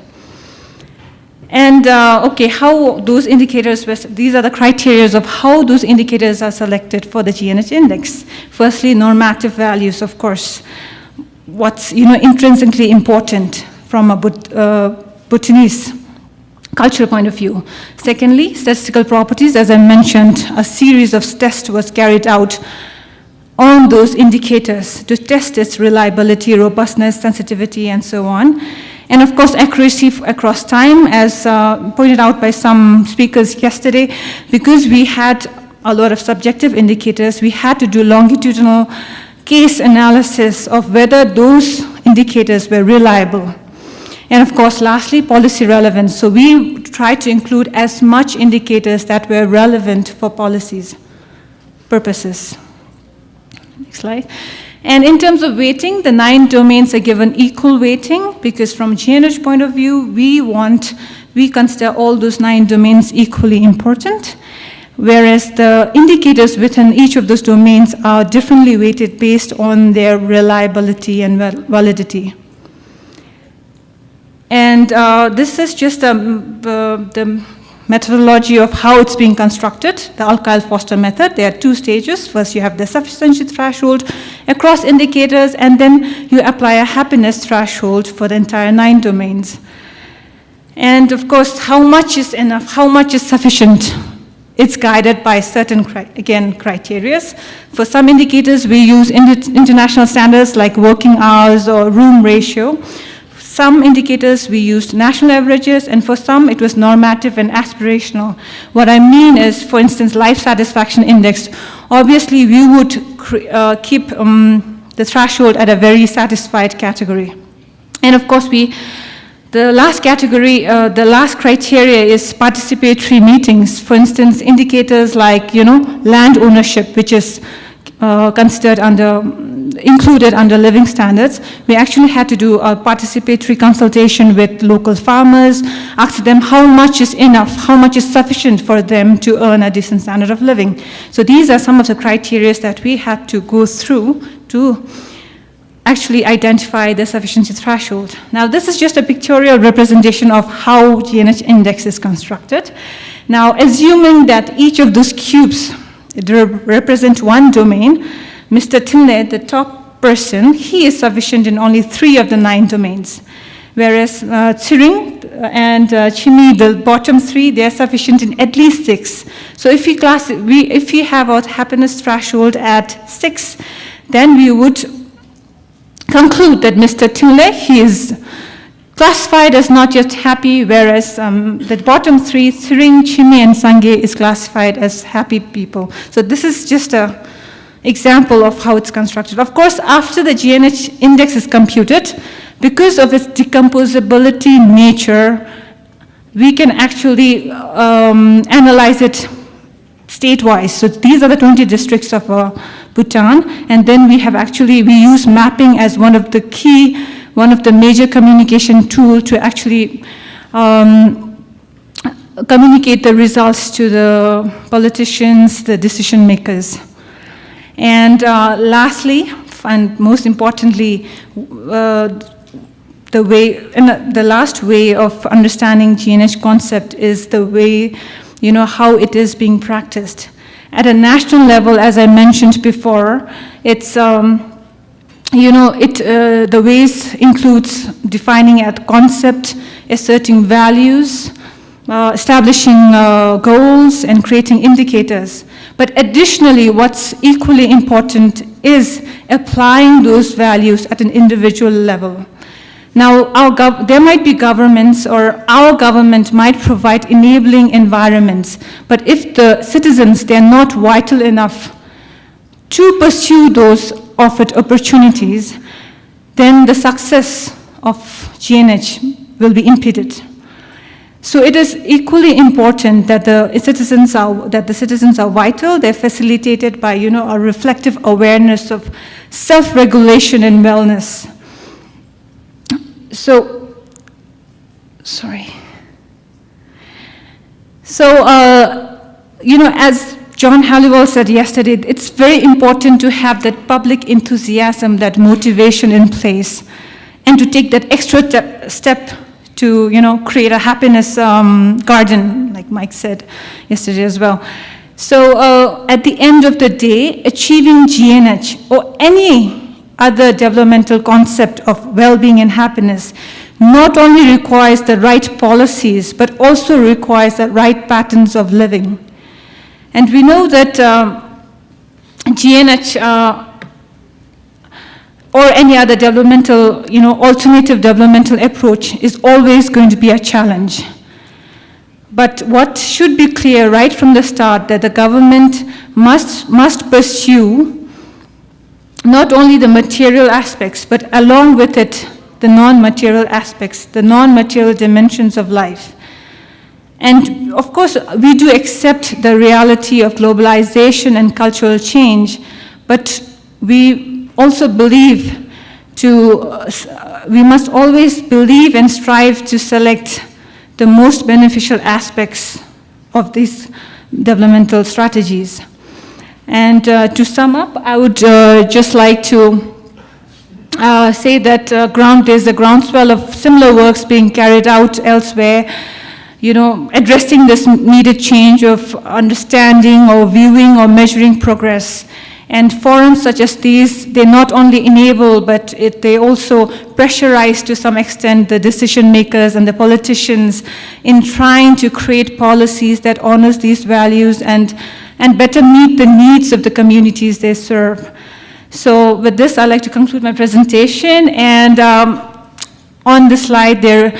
And how those indicators, these are the criteria of how those indicators are selected for the GNH index. Firstly, normative values, of course. What's intrinsically important from a Bhutanese cultural point of view. Secondly, statistical properties. As I mentioned, a series of tests was carried out on those indicators to test its reliability, robustness, sensitivity, and so on. And of course, accuracy across time, as pointed out by some speakers yesterday, because we had a lot of subjective indicators, we had to do longitudinal case analysis of whether those indicators were reliable. And of course, lastly, policy relevance. So we tried to include as much indicators that were relevant for policies purposes. Next slide. And in terms of weighting, the 9 domains are given equal weighting because from GNH point of view, we consider all those 9 domains equally important, whereas the indicators within each of those domains are differently weighted based on their reliability and validity. And this is just the methodology of how it's being constructed, the Alkyle-Foster method. There are 2 stages. First, you have the sufficiency threshold across indicators, and then you apply a happiness threshold for the entire 9 domains. And of course, how much is enough? How much is sufficient? It's guided by certain, criteria. For some indicators, we use international standards like working hours or room ratio. Some indicators we used national averages, and for some it was normative and aspirational. What I mean is, for instance, life satisfaction index. Obviously, we would keep the threshold at a very satisfied category. And of course, the last category, the last criteria is participatory meetings. For instance, indicators like, land ownership, which is included under living standards. We actually had to do a participatory consultation with local farmers, ask them how much is enough, how much is sufficient for them to earn a decent standard of living. So these are some of the criteria that we had to go through to actually identify the sufficiency threshold. Now, this is just a pictorial representation of how GNH index is constructed. Now, assuming that each of those cubes represent one domain, Mr. Tinley, the top person, he is sufficient in only 3 of the 9 domains. whereas Tsiring and Chimi, the bottom 3, they are sufficient in at least 6. So if we have our happiness threshold at 6, then we would conclude that Mr. Tinle, he is classified as not yet happy, whereas the bottom 3, Tsiring, Chimi, and Sangye, is classified as happy people. So this is just an example of how it's constructed. Of course, after the GNH index is computed, because of its decomposability nature, we can actually analyze it state-wise. So these are the 20 districts of Bhutan, and then we use mapping as one of the major communication tool to actually communicate the results to the politicians, the decision makers. And lastly, and most importantly, the last way of understanding GNH concept is the way, how it is being practiced. At a national level, as I mentioned before, it's, the ways includes defining a concept, asserting values, establishing goals, and creating indicators. But additionally, what's equally important is applying those values at an individual level. Now, there might be governments, or our government might provide enabling environments, but if the citizens, they're not vital enough to pursue those offered opportunities, then the success of GNH will be impeded. So it is equally important that the citizens are vital. They're facilitated by, a reflective awareness of self-regulation and wellness. So, as John Halliwell said yesterday, it's very important to have that public enthusiasm, that motivation in place, and to take that extra step to, create a happiness garden, like Mike said yesterday as well. So at the end of the day, achieving GNH or any other developmental concept of well-being and happiness not only requires the right policies, but also requires the right patterns of living. And we know that GNH or any other developmental, alternative developmental approach is always going to be a challenge. But what should be clear right from the start, that the government must pursue not only the material aspects, but along with it, the non-material aspects, the non-material dimensions of life. And of course, we do accept the reality of globalization and cultural change, but we also believe we must always believe and strive to select the most beneficial aspects of these developmental strategies. And to sum up, I would just like to say that there's a groundswell of similar works being carried out elsewhere, addressing this needed change of understanding or viewing or measuring progress. And forums such as these, they not only enable, but they also pressurize to some extent the decision makers and the politicians in trying to create policies that honors these values and better meet the needs of the communities they serve. So with this, I'd like to conclude my presentation. And on the slide there,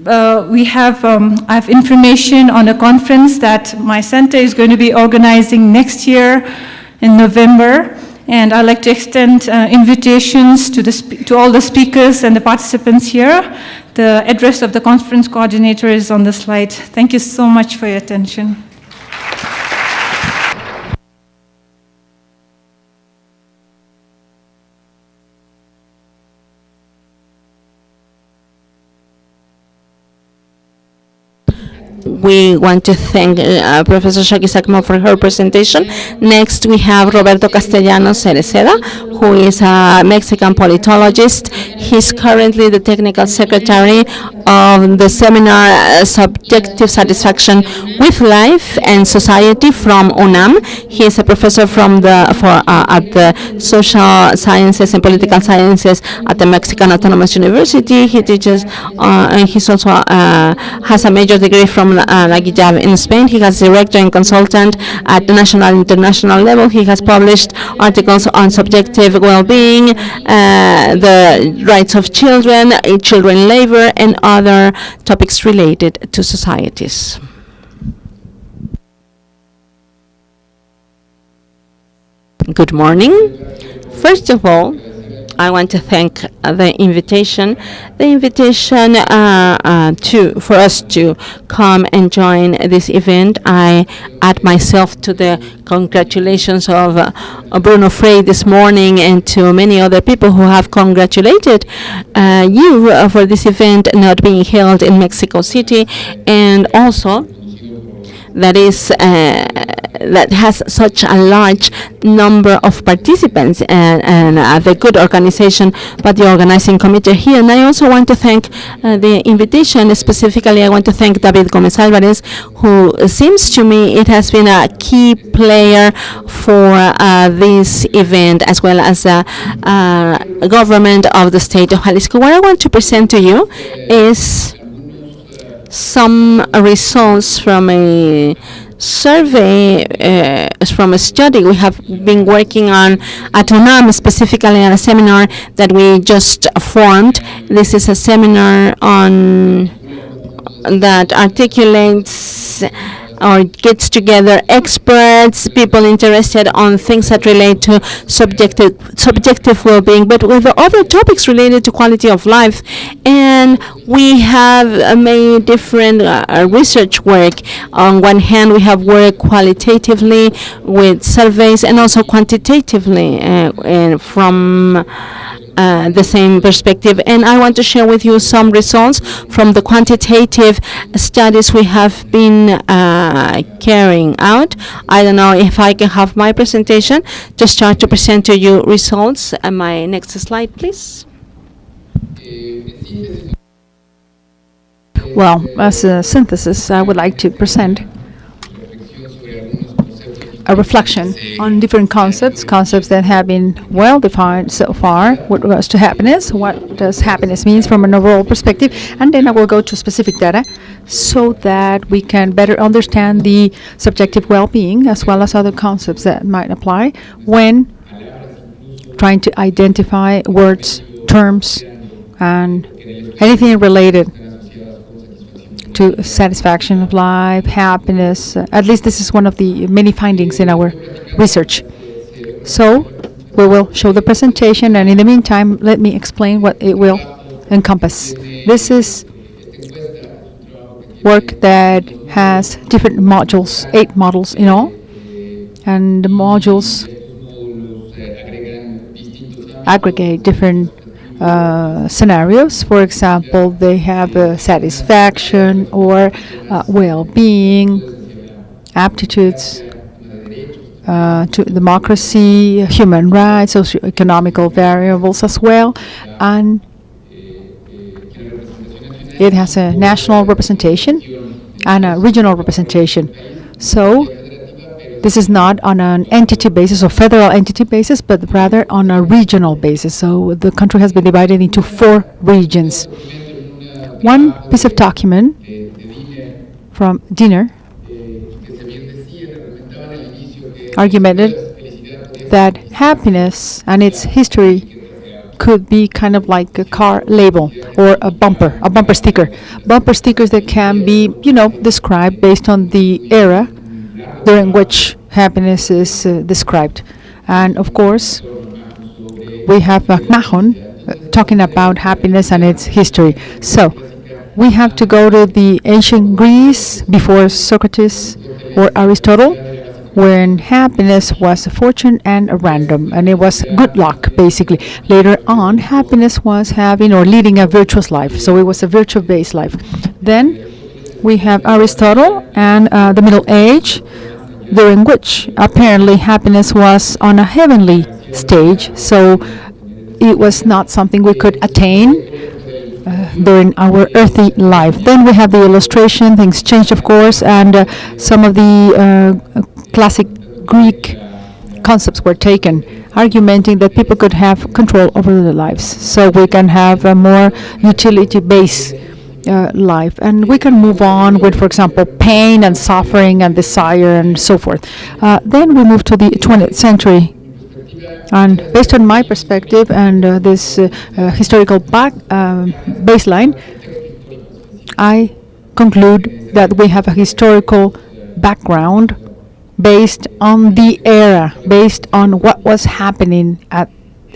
I have information on a conference that my center is going to be organizing next year in November. And I'd like to extend invitations to all the speakers and the participants here. The address of the conference coordinator is on the slide. Thank you so much for your attention. we want to thank Professor Shaki Sakmo for her presentation. Next, we have Roberto Castellanos Cereceda, who is a Mexican politologist. He's currently the technical secretary of the seminar Subjective Satisfaction with Life and Society from UNAM. He is a professor from at the Social Sciences and Political Sciences at the Mexican Autonomous University. He teaches, and he's also has a major degree from La Guillave in Spain. He has director and consultant at the national and international level. He has published articles on subjective well-being, the rights of children, children labor, and other topics related to societies. Good morning. First of all, I want to thank the invitation for us to come and join this event. I add myself to the congratulations of Bruno Frey this morning and to many other people who have congratulated you for this event not being held in Mexico City, and also that has such a large number of participants, and the good organization by the organizing committee here. And I also want to thank the invitation. Specifically, I want to thank David Gomez Alvarez, who seems to me it has been a key player for this event, as well as the government of the state of Jalisco. What I want to present to you is some results from a survey, from a study we have been working on at UNAM, specifically at a seminar that we just formed. This is a seminar on that articulates or gets together experts, people interested on things that relate to subjective well-being, but with other topics related to quality of life. And we have made different research work. On one hand, we have worked qualitatively with surveys and also quantitatively from the same perspective. And I want to share with you some results from the quantitative studies we have been carrying out. I don't know if I can have my presentation to start to present to you results. My next slide, please. Well, as a synthesis, I would like to present a reflection on different concepts that have been well defined so far with regards to happiness. What does happiness mean from an overall perspective? And then I will go to specific data so that we can better understand the subjective well-being as well as other concepts that might apply when trying to identify words, terms, and anything related to satisfaction of life, happiness. At least this is one of the many findings in our research. So we will show the presentation, and in the meantime, let me explain what it will encompass. This is work that has different modules, 8 modules in all, and the modules aggregate different scenarios. For example, they have satisfaction or well-being, aptitudes to democracy, human rights, socioeconomical variables as well, and it has a national representation and a regional representation. So this is not on an entity basis or federal entity basis, but rather on a regional basis. So the country has been divided into 4 regions. One piece of document from Diener argumented that happiness and its history could be kind of like a car label or a bumper sticker. Bumper stickers that can be, described based on the era during which happiness is described. And of course, we have McMahon talking about happiness and its history. So we have to go to the ancient Greece before Socrates or Aristotle, when happiness was a fortune and a random, and it was good luck, basically. Later on, happiness was having or leading a virtuous life, so it was a virtue-based life. Then we have Aristotle and the Middle Age, during which apparently happiness was on a heavenly stage, so it was not something we could attain during our earthly life. Then we have the illustration, things changed, of course, and some of the classic Greek concepts were taken, argumenting that people could have control over their lives, so we can have a more utility-based life, and we can move on with, for example, pain and suffering and desire and so forth. Then we move to the 20th century, and based on my perspective and this historical baseline, I conclude that we have a historical background based on the era, based on what was happening at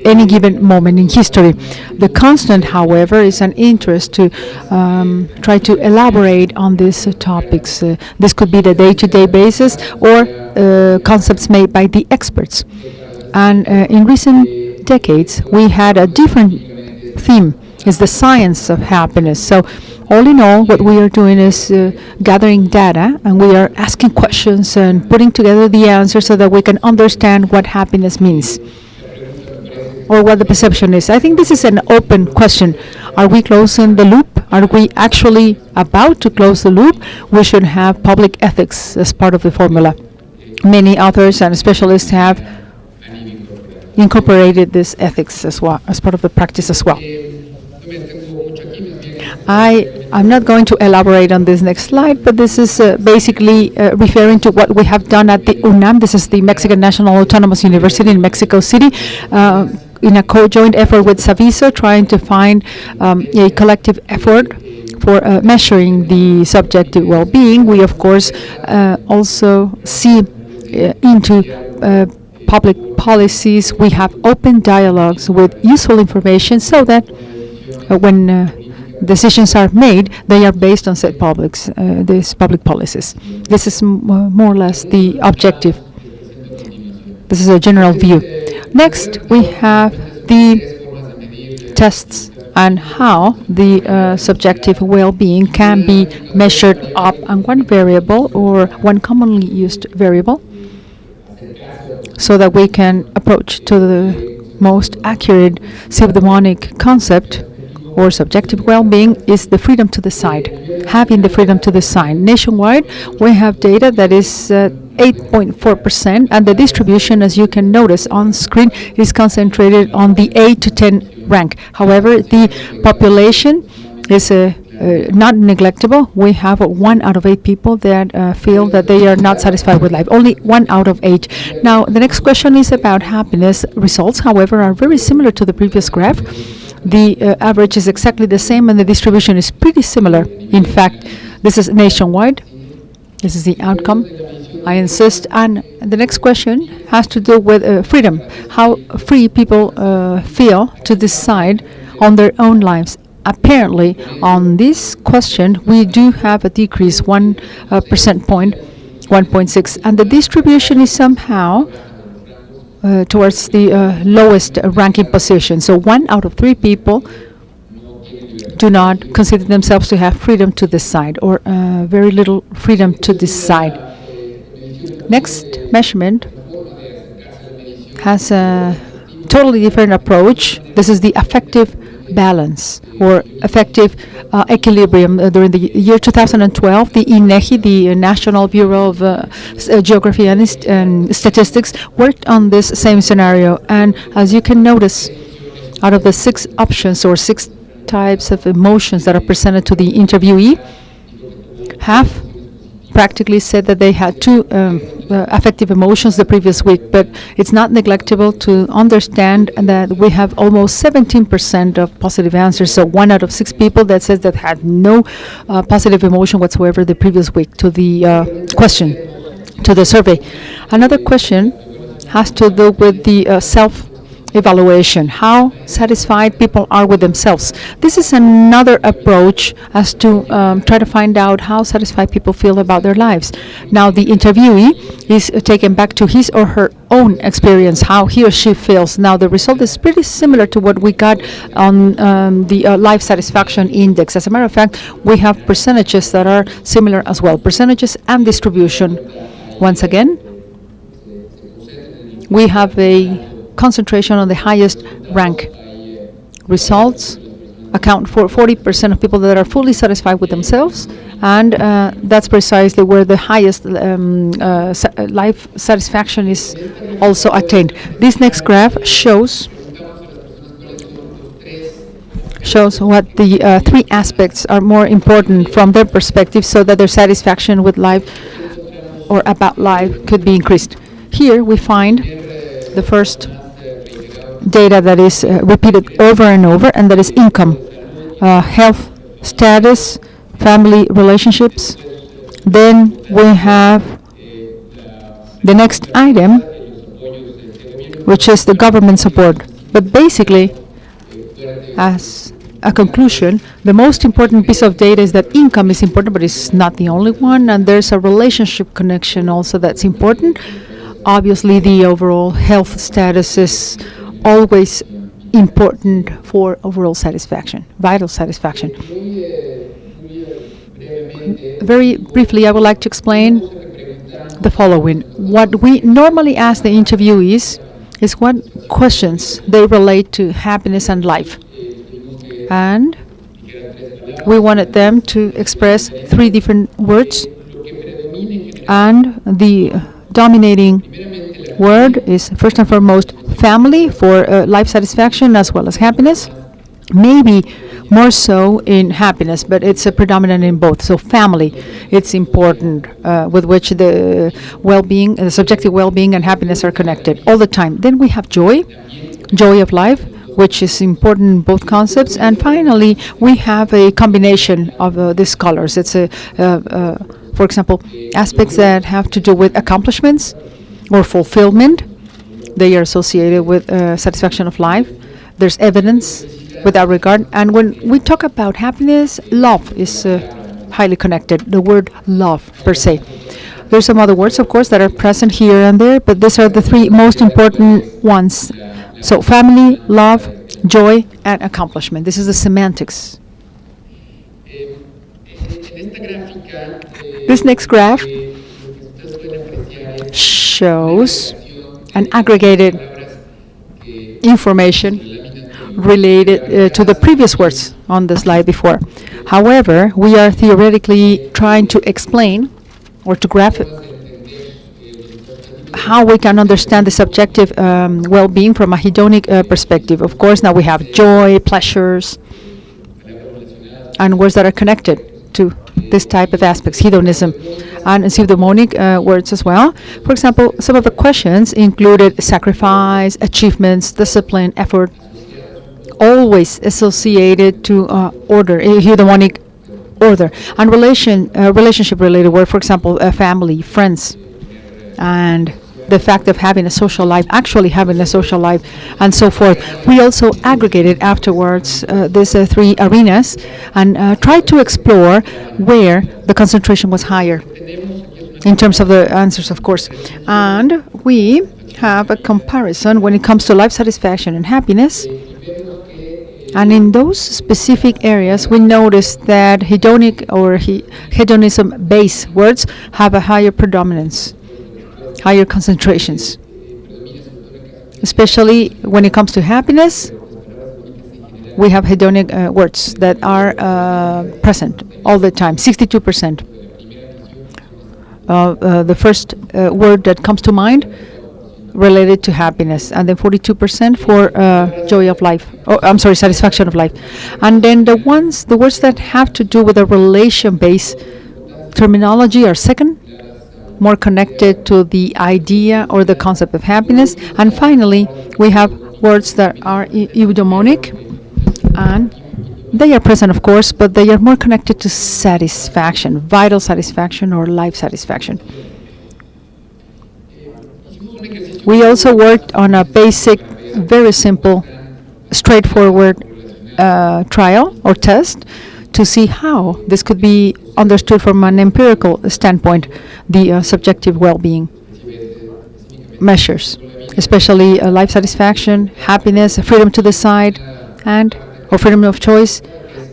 any given moment in history. The constant, however, is an interest to try to elaborate on these topics. This could be the day-to-day basis or concepts made by the experts. And in recent decades, we had a different theme. It's the science of happiness. So all in all, what we are doing is gathering data, and we are asking questions and putting together the answers so that we can understand what happiness means, or what the perception is. I think this is an open question. Are we closing the loop? Are we actually about to close the loop? We should have public ethics as part of the formula. Many authors and specialists have incorporated this ethics as well, as part of the practice as well. I'm not going to elaborate on this next slide, but this is basically referring to what we have done at the UNAM. This is the Mexican National Autonomous University in Mexico City, in a co-joint effort with Saviso, trying to find a collective effort for measuring the subjective well-being. We, of course, also see into public policies. We have open dialogues with useful information so that when decisions are made, they are based on said these public policies. This is more or less the objective. This is a general view. Next, we have the tests and how the subjective well-being can be measured up on one variable or one commonly used variable, so that we can approach to the most accurate pseudemonic concept or subjective well-being is the freedom to decide, having the freedom to decide. Nationwide, we have data that is 8.4%, and the distribution, as you can notice on screen, is concentrated on the 8 to 10 rank. However, the population is not neglectable. We have 1 out of 8 people that feel that they are not satisfied with life. Only 1 out of 8. Now, the next question is about happiness. Results, however, are very similar to the previous graph. The average is exactly the same, and the distribution is pretty similar. In fact, this is nationwide. This is the outcome, I insist. And the next question has to do with freedom, how free people feel to decide on their own lives. Apparently, on this question, we do have a decrease, 1 percent point, 1.6, and the distribution is somehow towards the lowest ranking position. So 1 out of 3 people do not consider themselves to have freedom to decide, or very little freedom to decide. Next measurement has a totally different approach. This is the affective balance or effective equilibrium. During the year 2012, the INEGI, the National Bureau of Geography and Statistics, worked on this same scenario. And as you can notice, out of the 6 options or 6 types of emotions that are presented to the interviewee, half practically said that they had 2 affective emotions the previous week, but it's not neglectable to understand that we have almost 17% of positive answers, so 1 out of 6 people that says that had no positive emotion whatsoever the previous week to the question, to the survey. Another question has to do with the evaluation, how satisfied people are with themselves. This is another approach as to try to find out how satisfied people feel about their lives. Now, the interviewee is taken back to his or her own experience, how he or she feels. Now, the result is pretty similar to what we got on the life satisfaction index. As a matter of fact, we have percentages that are similar as well, percentages and distribution. Once again, we have a concentration on the highest rank. Results account for 40% of people that are fully satisfied with themselves, and that's precisely where the highest life satisfaction is also attained. This next graph shows what the three aspects are more important from their perspective, so that their satisfaction with life or about life could be increased. Here we find the first data that is repeated over and over, and that is income, health status, family relationships. Then we have the next item, which is the government support. But basically, as a conclusion, the most important piece of data is that income is important, but it's not the only one, and there's a relationship connection also that's important. Obviously, the overall health status is always important for overall satisfaction, vital satisfaction. Very briefly, I would like to explain the following. What we normally ask the interviewees is what questions they relate to happiness and life. And we wanted them to express three different words, and the dominating word is first and foremost family for life satisfaction as well as happiness. Maybe more so in happiness, but it's predominant in both. So family, it's important, with which the well-being, the subjective well-being and happiness are connected all the time. Then we have joy of life, which is important in both concepts. And finally, we have a combination of these colors. It's for example, aspects that have to do with accomplishments or fulfillment. They are associated with satisfaction of life. There's evidence with that regard. And when we talk about happiness, love is highly connected, the word love per se. There's some other words, of course, that are present here and there, but these are the three most important ones. So family, love, joy, and accomplishment. This is the semantics. This next graph shows an aggregated information related to the previous words on the slide before. However, we are theoretically trying to explain or to graph how we can understand the subjective well-being from a hedonic perspective. Of course, now we have joy, pleasures, and words that are connected to this type of aspects, hedonism, and eudaimonic words as well. For example, some of the questions included sacrifice, achievements, discipline, effort, always associated to order, eudaimonic order, and relationship-related word, for example, family, friends, and the fact of having a social life, actually having a social life, and so forth. We also aggregated afterwards these three arenas and tried to explore where the concentration was higher in terms of the answers, of course. And we have a comparison when it comes to life satisfaction and happiness. And in those specific areas, we noticed that hedonic or hedonism-based words have a higher predominance, higher concentrations. Especially when it comes to happiness, we have hedonic words that are present all the time, 62%. The first word that comes to mind related to happiness, and then 42% for joy of life. Oh, I'm sorry, satisfaction of life. And then the words that have to do with a relation-based terminology are second, more connected to the idea or the concept of happiness. And finally, we have words that are eudaimonic, and they are present, of course, but they are more connected to satisfaction, vital satisfaction or life satisfaction. We also worked on a basic very simple, straightforward trial or test to see how this could be understood from an empirical standpoint, the subjective well-being measures, especially life satisfaction, happiness, freedom to decide, and or freedom of choice.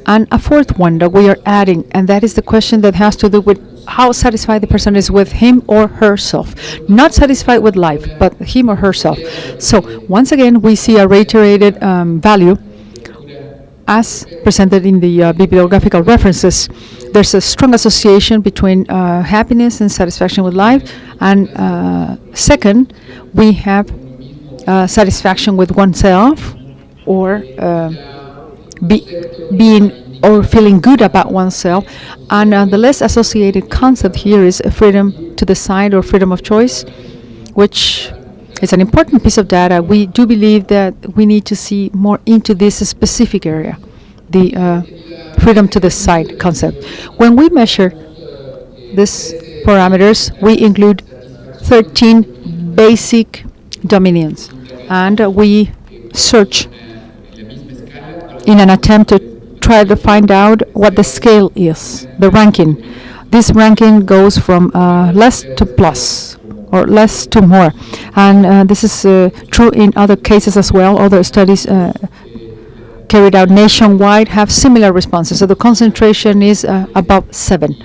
And a fourth one that we are adding, and that is the question that has to do with how satisfied the person is with him or herself. Not satisfied with life, but him or herself. So once again, we see a reiterated value as presented in the bibliographical references. There's a strong association between happiness and satisfaction with life. And second, we have satisfaction with oneself, or being or feeling good about oneself. And the less associated concept here is freedom to decide or freedom of choice, which is an important piece of data. We do believe that we need to see more into this specific area, the freedom to decide concept. When we measure these parameters, we include 13 basic dominions, and we search in an attempt to try to find out what the scale is, the ranking. This ranking goes from less to plus, or less to more. And this is true in other cases as well. Other studies carried out nationwide have similar responses. So the concentration is above 7,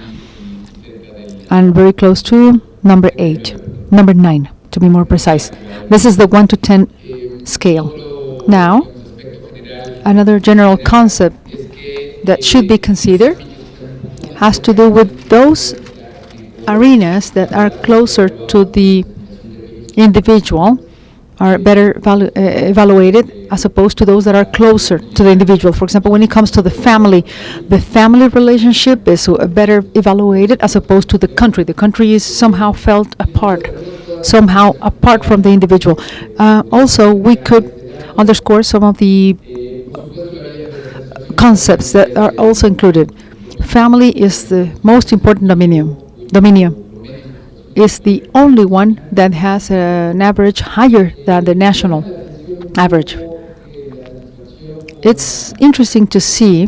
and very close to number 9, to be more precise. This is the 1 to 10 scale. Now, another general concept that should be considered has to do with those arenas that are closer to the individual, are better evaluated as opposed to those that are closer to the individual. For example, when it comes to the family relationship is better evaluated as opposed to the country. The country is somehow felt apart from the individual. Also, we could underscore some of the concepts that are also included. Family is the most important dominion. Is the only one that has an average higher than the national average. It's interesting to see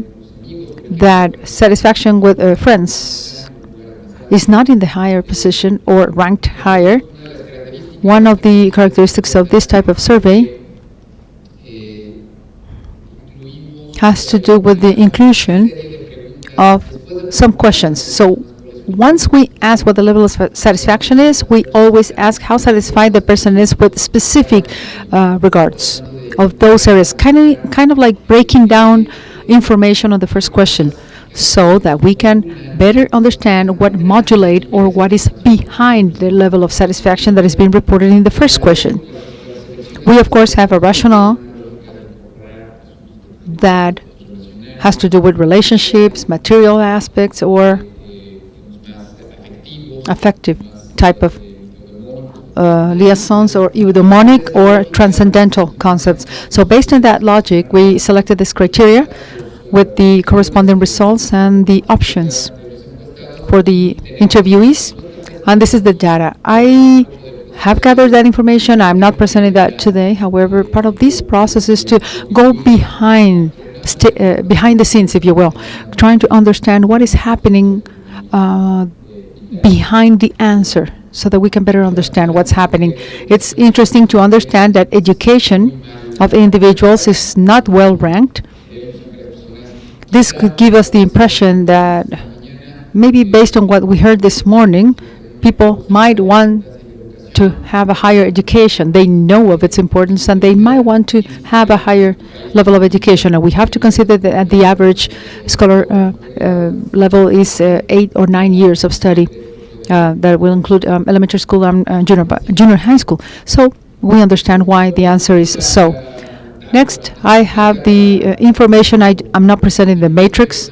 that satisfaction with friends is not in the higher position or ranked higher. One of the characteristics of this type of survey has to do with the inclusion of some questions. So once we ask what the level of satisfaction is, we always ask how satisfied the person is with specific regards of those areas, kind of like breaking down information on the first question, so that we can better understand what modulate or what is behind the level of satisfaction that is being reported in the first question. We of course have a rationale that has to do with relationships, material aspects, or affective type of liaisons, or eudaimonic or transcendental concepts. So based on that logic, we selected this criteria with the corresponding results and the options for the interviewees. And this is the data. I have gathered that information. I'm not presenting that today. However, part of this process is to go behind the scenes, if you will, trying to understand what is happening behind the answer, so that we can better understand what's happening. It's interesting to understand that education of individuals is not well ranked. This could give us the impression that maybe based on what we heard this morning, people might want to have a higher education. They know of its importance, and they might want to have a higher level of education. And we have to consider that the average scholar level is 8 or 9 years of study. That will include elementary school and junior high school. So we understand why the answer is so. Next, I have the information. I'm not presenting the matrix,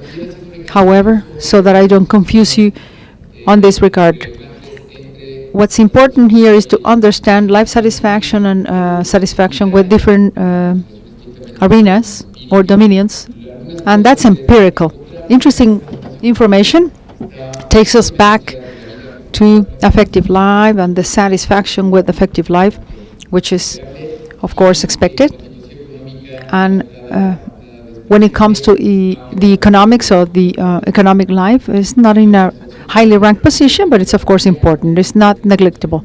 however, so that I don't confuse you on this regard. What's important here is to understand life satisfaction and satisfaction with different arenas or dominions, and that's empirical. Interesting information takes us back to affective life and the satisfaction with affective life, which is of course, expected. And when it comes to the economics or the economic life, it's not in a highly ranked position, but it's of course important. It's not neglectable.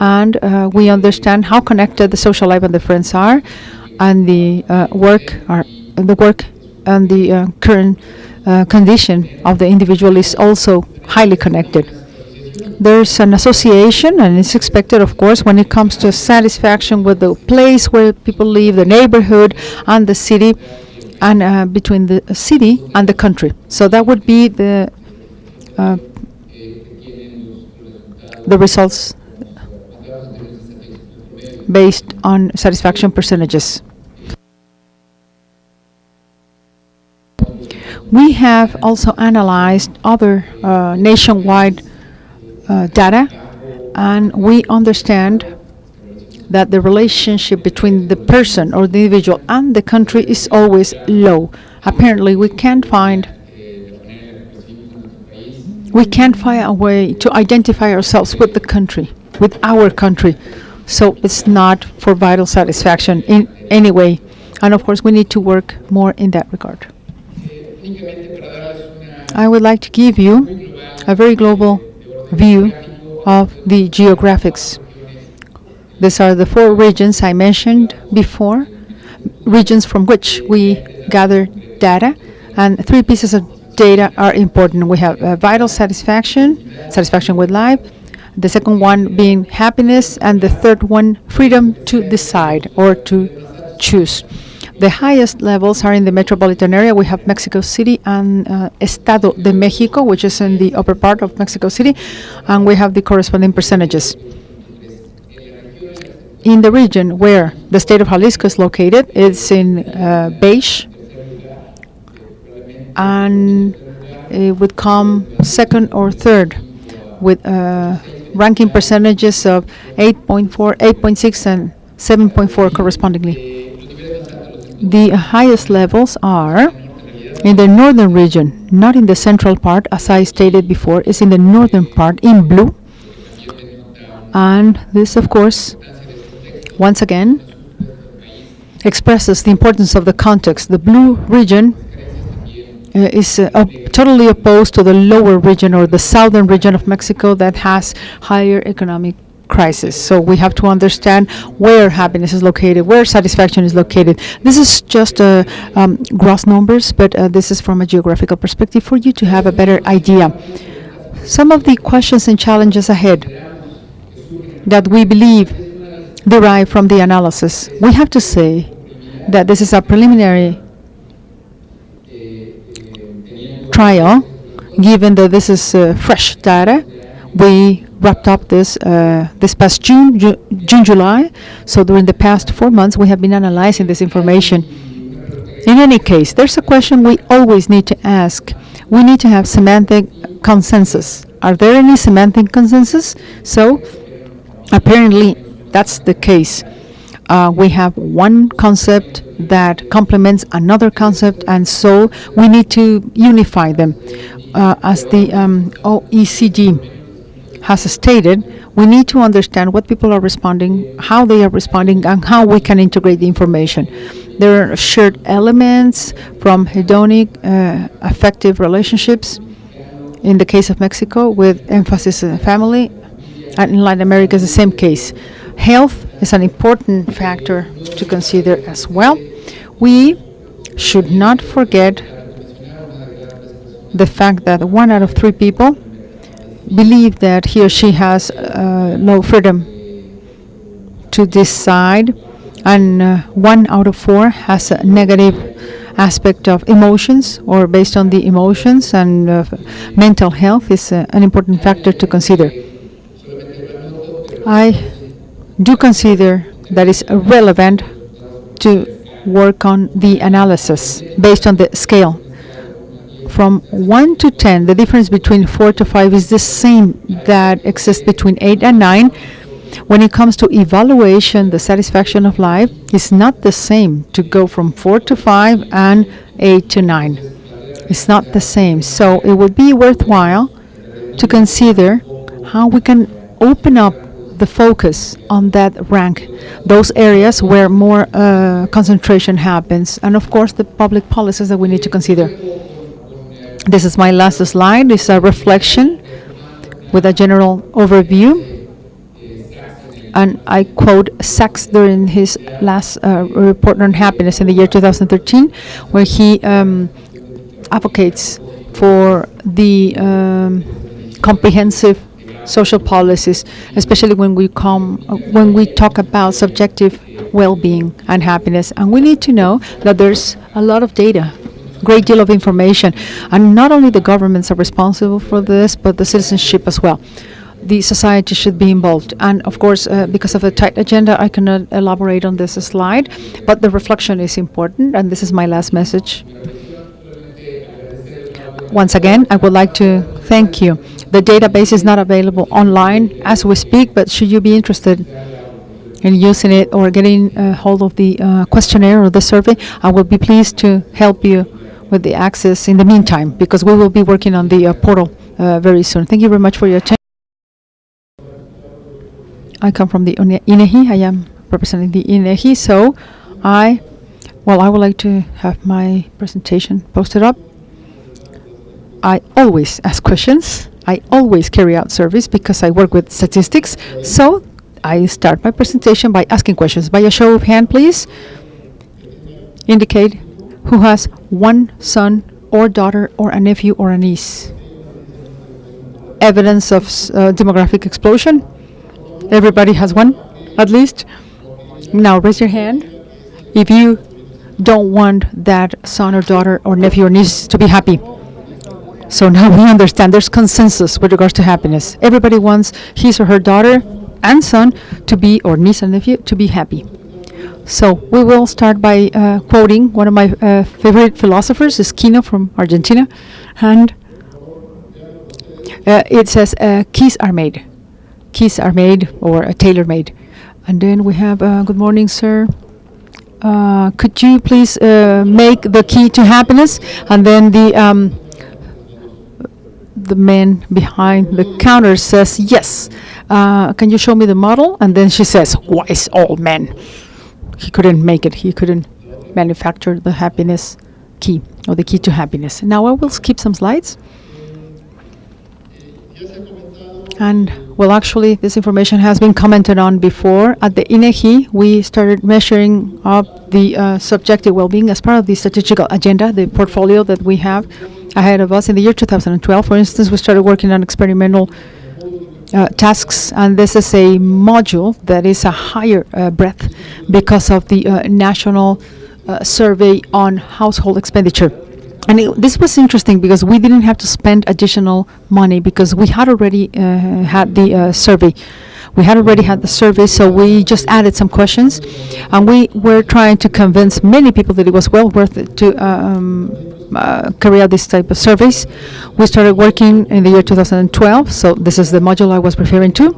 And we understand how connected the social life and the friends are, and the work and the current condition of the individual is also highly connected. There's an association, and it's expected, of course, when it comes to satisfaction with the place where people live, the neighborhood, and the city, and between the city and the country. So that would be the results based on satisfaction percentages. We have also analyzed other nationwide data, and we understand that the relationship between the person or the individual and the country is always low. Apparently, we can't find a way to identify ourselves with the country, with our country. So it's not for vital satisfaction in any way. And of course, we need to work more in that regard. I would like to give you a very global view of the geographics. These are the 4 regions I mentioned before, regions from which we gather data, and 3 pieces of data are important. We have vital satisfaction with life, the second one being happiness, and the third one, freedom to decide or to choose. The highest levels are in the metropolitan area. We have Mexico City and Estado de Mexico, which is in the upper part of Mexico City, and we have the corresponding percentages. In the region where the state of Jalisco is located, it's in beige, and it would come second or third with ranking percentages of 8.4, 8.6, and 7.4 correspondingly. The highest levels are in the northern region, not in the central part, as I stated before, is in the northern part in blue. And this, of course, once again, expresses the importance of the context. The blue region is totally opposed to the lower region or the southern region of Mexico that has higher economic crisis. So we have to understand where happiness is located, where satisfaction is located. This is just gross numbers, but this is from a geographical perspective for you to have a better idea. Some of the questions and challenges ahead that we believe derive from the analysis. We have to say that this is a preliminary trial, given that this is fresh data. We wrapped up this past June, July. So during the past 4 months, we have been analyzing this information. In any case, there's a question we always need to ask. We need to have semantic consensus. Are there any semantic consensus? So apparently that's the case. We have one concept that complements another concept, and so we need to unify them. As the OECD has stated, we need to understand what people are responding, how they are responding, and how we can integrate the information. There are shared elements from hedonic, affective relationships, in the case of Mexico, with emphasis on family, and in Latin America is the same case. Health is an important factor to consider as well. We should not forget the fact that 1 out of 3 people believe that he or she has no freedom to decide, and 1 out of 4 has a negative aspect of emotions, or based on the emotions, and mental health is an important factor to consider. I do consider that it's relevant to work on the analysis based on the scale. From 1 to 10, the difference between 4 to 5 is the same that exists between 8 and 9. When it comes to evaluation, the satisfaction of life is not the same to go from 4 to 5 and 8 to 9. It's not the same. So it would be worthwhile to consider how we can open up the focus on that rank, those areas where more concentration happens, and of course the public policies that we need to consider. This is my last slide. It's a reflection with a general overview. And I quote Sachs during his last report on happiness in the year 2013, where he advocates for the comprehensive social policies, especially when we talk about subjective well-being and happiness. And we need to know that there's a lot of data, great deal of information, and not only the governments are responsible for this, but the citizenship as well. The society should be involved. And of course, because of a tight agenda, I cannot elaborate on this slide, but the reflection is important, and this is my last message. Once again, I would like to thank you. The database is not available online as we speak, but should you be interested in using it or getting hold of the questionnaire or the survey, I will be pleased to help you with the access in the meantime, because we will be working on the portal very soon. Thank you very much for your attention. I come from the INEGI. I am representing the INEGI, so I would like to have my presentation posted up. I always ask questions. I always carry out surveys because I work with statistics. So I start my presentation by asking questions. By a show of hand, please. Indicate who has one son or daughter or a nephew or a niece. Evidence of demographic explosion. Everybody has one, at least. Now raise your hand if you don't want that son or daughter or nephew or niece to be happy. So now we understand there's consensus with regards to happiness. Everybody wants his or her daughter and son to be, or niece and nephew, to be happy. So we will start by quoting one of my favorite philosophers, is Kino from Argentina. And it says, keys are made. Keys are made, or tailor-made. And then we have, good morning, sir. Could you please make the key to happiness? And then the man behind the counter says, yes. Can you show me the model? And then she says, wise old man. He couldn't make it. He couldn't manufacture the happiness key, or the key to happiness. Now I will skip some slides. And well, actually, this information has been commented on before. At the INEGI, we started measuring up the subjective well-being as part of the strategical agenda, the portfolio that we have ahead of us. In the year 2012, for instance, we started working on experimental tasks, and this is a module that is a higher breadth because of the national survey on household expenditure. And this was interesting because we didn't have to spend additional money because we had already had the survey. We had already had the survey, so we just added some questions, and we were trying to convince many people that it was well worth it to carry out this type of surveys. We started working in the year 2012, so this is the module I was referring to.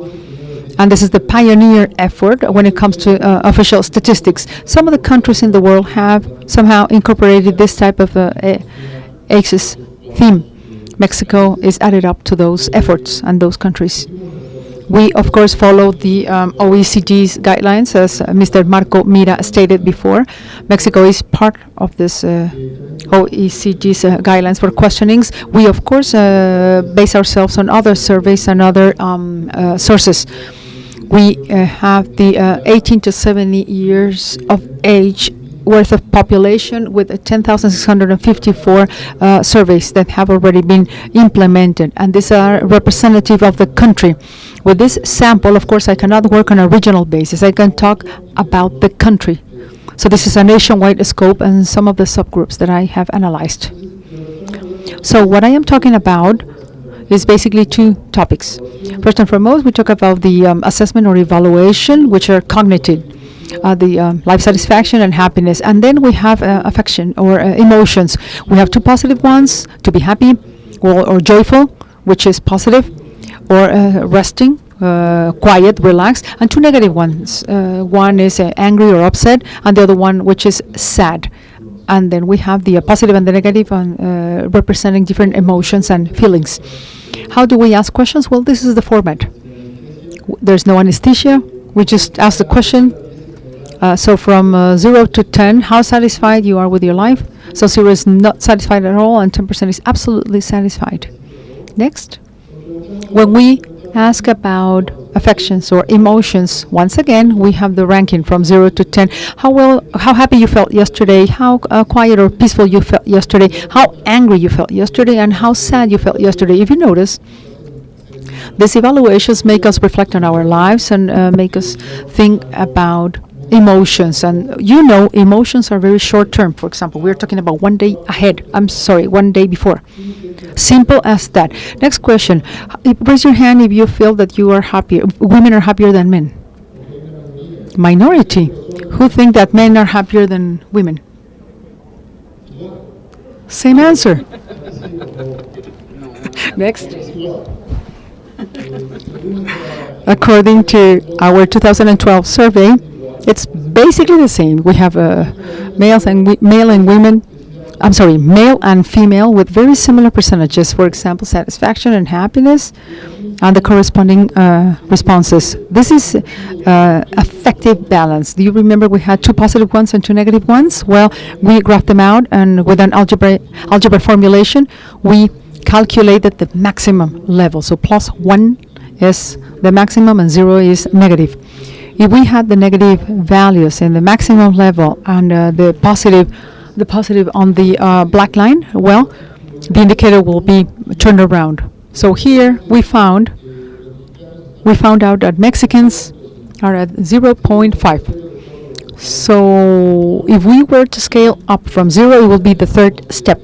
And this is the pioneer effort when it comes to official statistics. Some of the countries in the world have somehow incorporated this type of ACES theme. Mexico is added up to those efforts and those countries. We, of course, follow the OECD's guidelines, as Mr. Marco Mira stated before. Mexico is part of this OECD's guidelines for questionings. We, of course, base ourselves on other surveys and other sources. We have the 18 to 70 years of age worth of population with 10,654 surveys that have already been implemented, and these are representative of the country. With this sample, of course, I cannot work on a regional basis. I can talk about the country. So this is a nationwide scope and some of the subgroups that I have analyzed. So what I am talking about is basically two topics. First and foremost, we talk about the assessment or evaluation, which are cognitive, the life satisfaction and happiness. And then we have affection or emotions. We have two positive ones, to be happy or joyful, which is positive, or resting, quiet, relaxed, and two negative ones. One is angry or upset, and the other one which is sad. And then we have the positive and the negative representing different emotions and feelings. How do we ask questions? Well, this is the format. There's no anesthesia. We just ask the question. So from 0 to 10, how satisfied you are with your life? So 0 is not satisfied at all, and 10% is absolutely satisfied. Next. When we ask about affections or emotions, once again, we have the ranking from 0 to 10. How happy you felt yesterday, how quiet or peaceful you felt yesterday, how angry you felt yesterday, and how sad you felt yesterday. If you notice, these evaluations make us reflect on our lives and make us think about emotions. And emotions are very short term. For example, we're talking about one day ahead. One day before. Simple as that. Next question. Raise your hand if you feel that you are happier. Women are happier than men. Minority. Who think that men are happier than women? Same answer. Next. According to our 2012 survey, it's basically the same. We have male and female with very similar percentages. For example, satisfaction and happiness, and the corresponding responses. This is affective balance. Do you remember we had 2 positive ones and 2 negative ones? Well, we graphed them out, and with an algebra formulation, we calculated the maximum level. So +1 is the maximum and 0 is negative. If we had the negative values in the maximum level and the positive on the black line, well, the indicator will be turned around. So here we found out that Mexicans are at 0.5. So if we were to scale up from 0, it would be the 3rd step.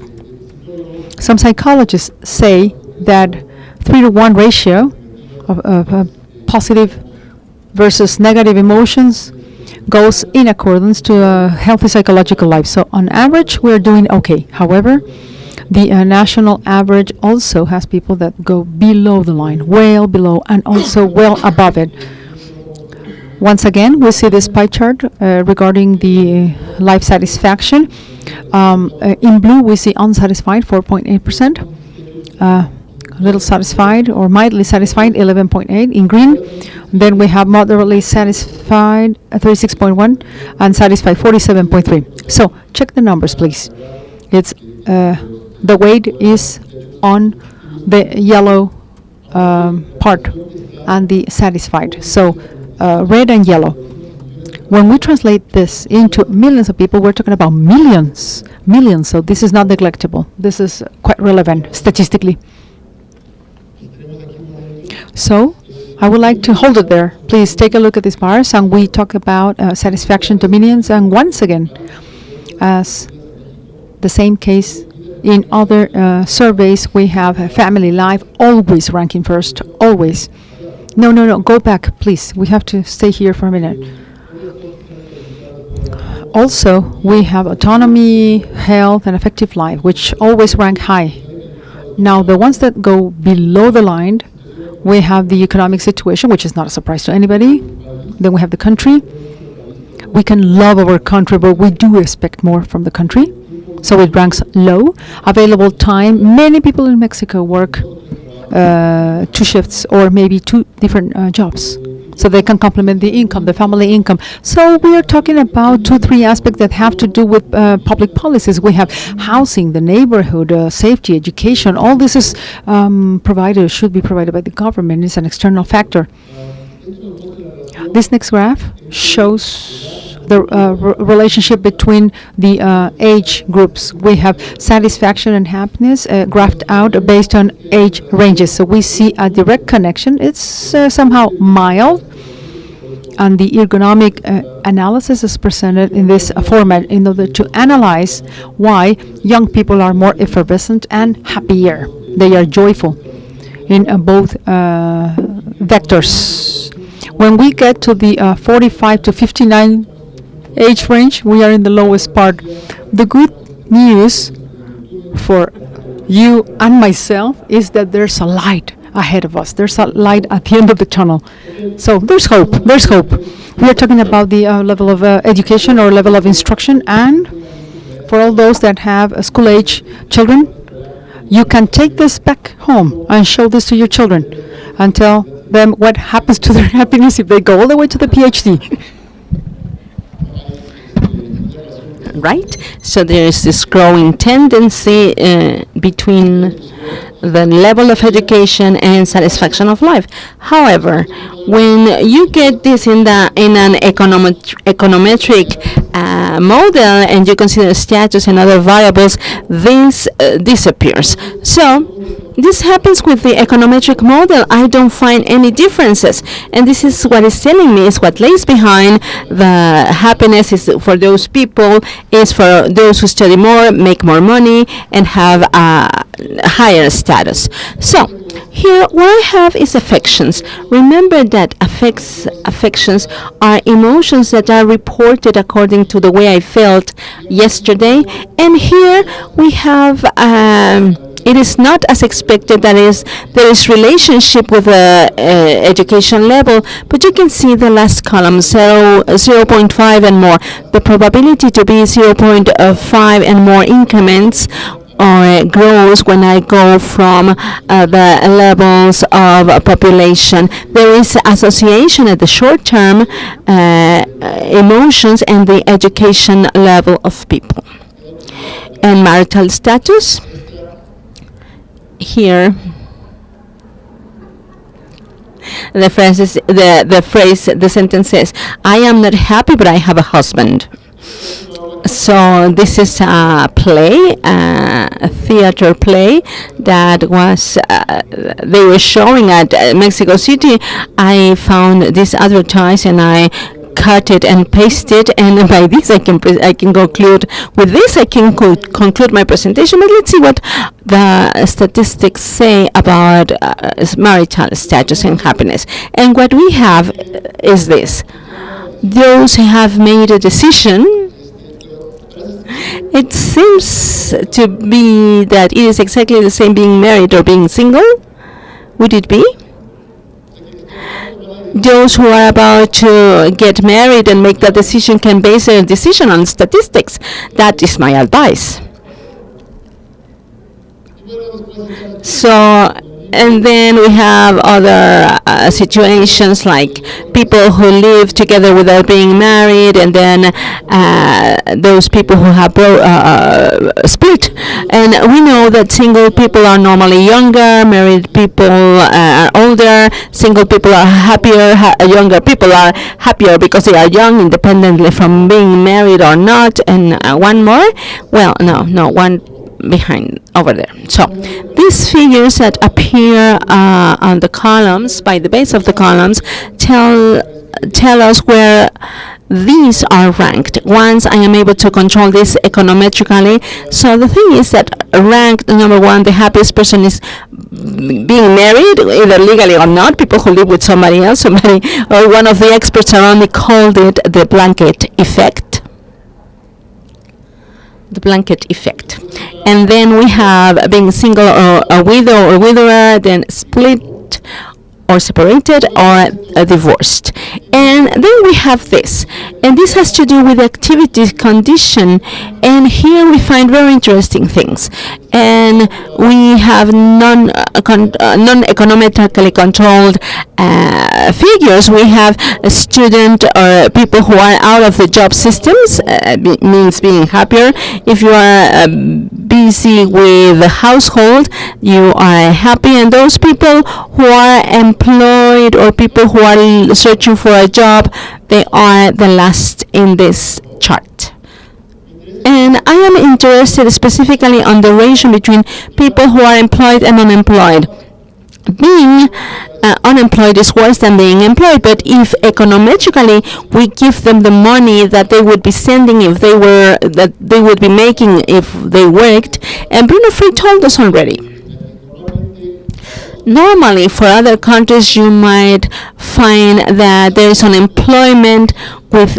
Some psychologists say that 3-to-1 ratio of positive versus negative emotions goes in accordance to a healthy psychological life. So on average, we're doing okay. However, the national average also has people that go below the line, well below, and also well above it. Once again, we see this pie chart regarding the life satisfaction. In blue, we see unsatisfied, 4.8%. Little satisfied or mildly satisfied, 11.8 in green. Then we have moderately satisfied, 36.1, and satisfied, 47.3. So check the numbers, please. It's the weight is on the yellow part and the satisfied. So red and yellow. When we translate this into millions of people, we're talking about millions. So this is not neglectable. This is quite relevant statistically. So I would like to hold it there. Please take a look at these bars, and we talk about satisfaction dominions. And once again, as the same case in other surveys, we have family life always ranking first, always. No, go back, please. We have to stay here for a minute. Also, we have autonomy, health, and effective life, which always rank high. Now, the ones that go below the line, we have the economic situation, which is not a surprise to anybody. Then we have the country. We can love our country, but we do expect more from the country. So it ranks low. Available time. Many people in Mexico work 2 shifts or maybe 2 different jobs. So they can complement the income, the family income. So we are talking about 2-3 aspects that have to do with public policies. We have housing, the neighborhood, safety, education. All this is should be provided by the government. It's an external factor. This next graph shows the relationship between the age groups. We have satisfaction and happiness graphed out based on age ranges. So we see a direct connection. It's somehow mild, and the ergonomic analysis is presented in this format in order to analyze why young people are more effervescent and happier. They are joyful in both vectors. When we get to the 45 to 59 age range, we are in the lowest part. The good news for you and myself is that there's a light ahead of us. There's a light at the end of the tunnel. So there's hope. There's hope. We are talking about the level of education or level of instruction, and for all those that have school-age children, you can take this back home and show this to your children and tell them what happens to their happiness if they go all the way to the PhD. Right? So there is this growing tendency between the level of education and satisfaction of life. However, when you get this in an econometric model and you consider status and other variables, this disappears. So this happens with the econometric model. I don't find any differences, and this is what is telling me is what lays behind the happiness is for those people, is for those who study more, make more money, and have a higher status. So here what I have is affections. Remember that affections are emotions that are reported according to the way I felt yesterday, and here we have it is not as expected, that is, there is relationship with the education level, but you can see the last column, 0.5 and more. The probability to be 0.5 and more increments grows when I go from the levels of population. There is association at the short term emotions and the education level of people. And marital status. Here, the sentence says, I am not happy, but I have a husband. So this is a play, a theater play that was they were showing at Mexico City. I found this advertised and I cut it and paste it, and by this I can conclude. With this I can conclude my presentation. But let's see what the statistics say about marital status and happiness. And what we have is this: those who have made a decision, it seems to be that it is exactly the same being married or being single. Would it be? Those who are about to get married and make that decision can base their decision on statistics. That is my advice. So, and then we have other situations like people who live together without being married, and then those people who have split. And we know that single people are normally younger, married people are older, single people are happier, younger people are happier because they are young, independently from being married or not. And one more? Well, no, one behind over there. So these figures that appear on the columns, by the base of the columns, tell us where these are ranked. Once I am able to control this econometrically, so the thing is that ranked number one, the happiest person is being married, either legally or not, people who live with somebody else, or one of the experts around me called it the blanket effect. The blanket effect. And then we have being single or a widow or widower, then split or separated or divorced. And then we have this, and this has to do with activity condition, and here we find very interesting things. And we have non-economically controlled figures. We have a student or people who are out of the job systems, means being happier. If you are busy with the household, you are happy, and those people who are employed or people who are searching for a job, they are the last in this chart. And I am interested specifically on the ratio between people who are employed and unemployed. Being unemployed is worse than being employed, but if econometrically we give them the money that they would be sending if they were, that they would be making if they worked, and Bruno Free told us already. Normally, for other countries, you might find that there is unemployment with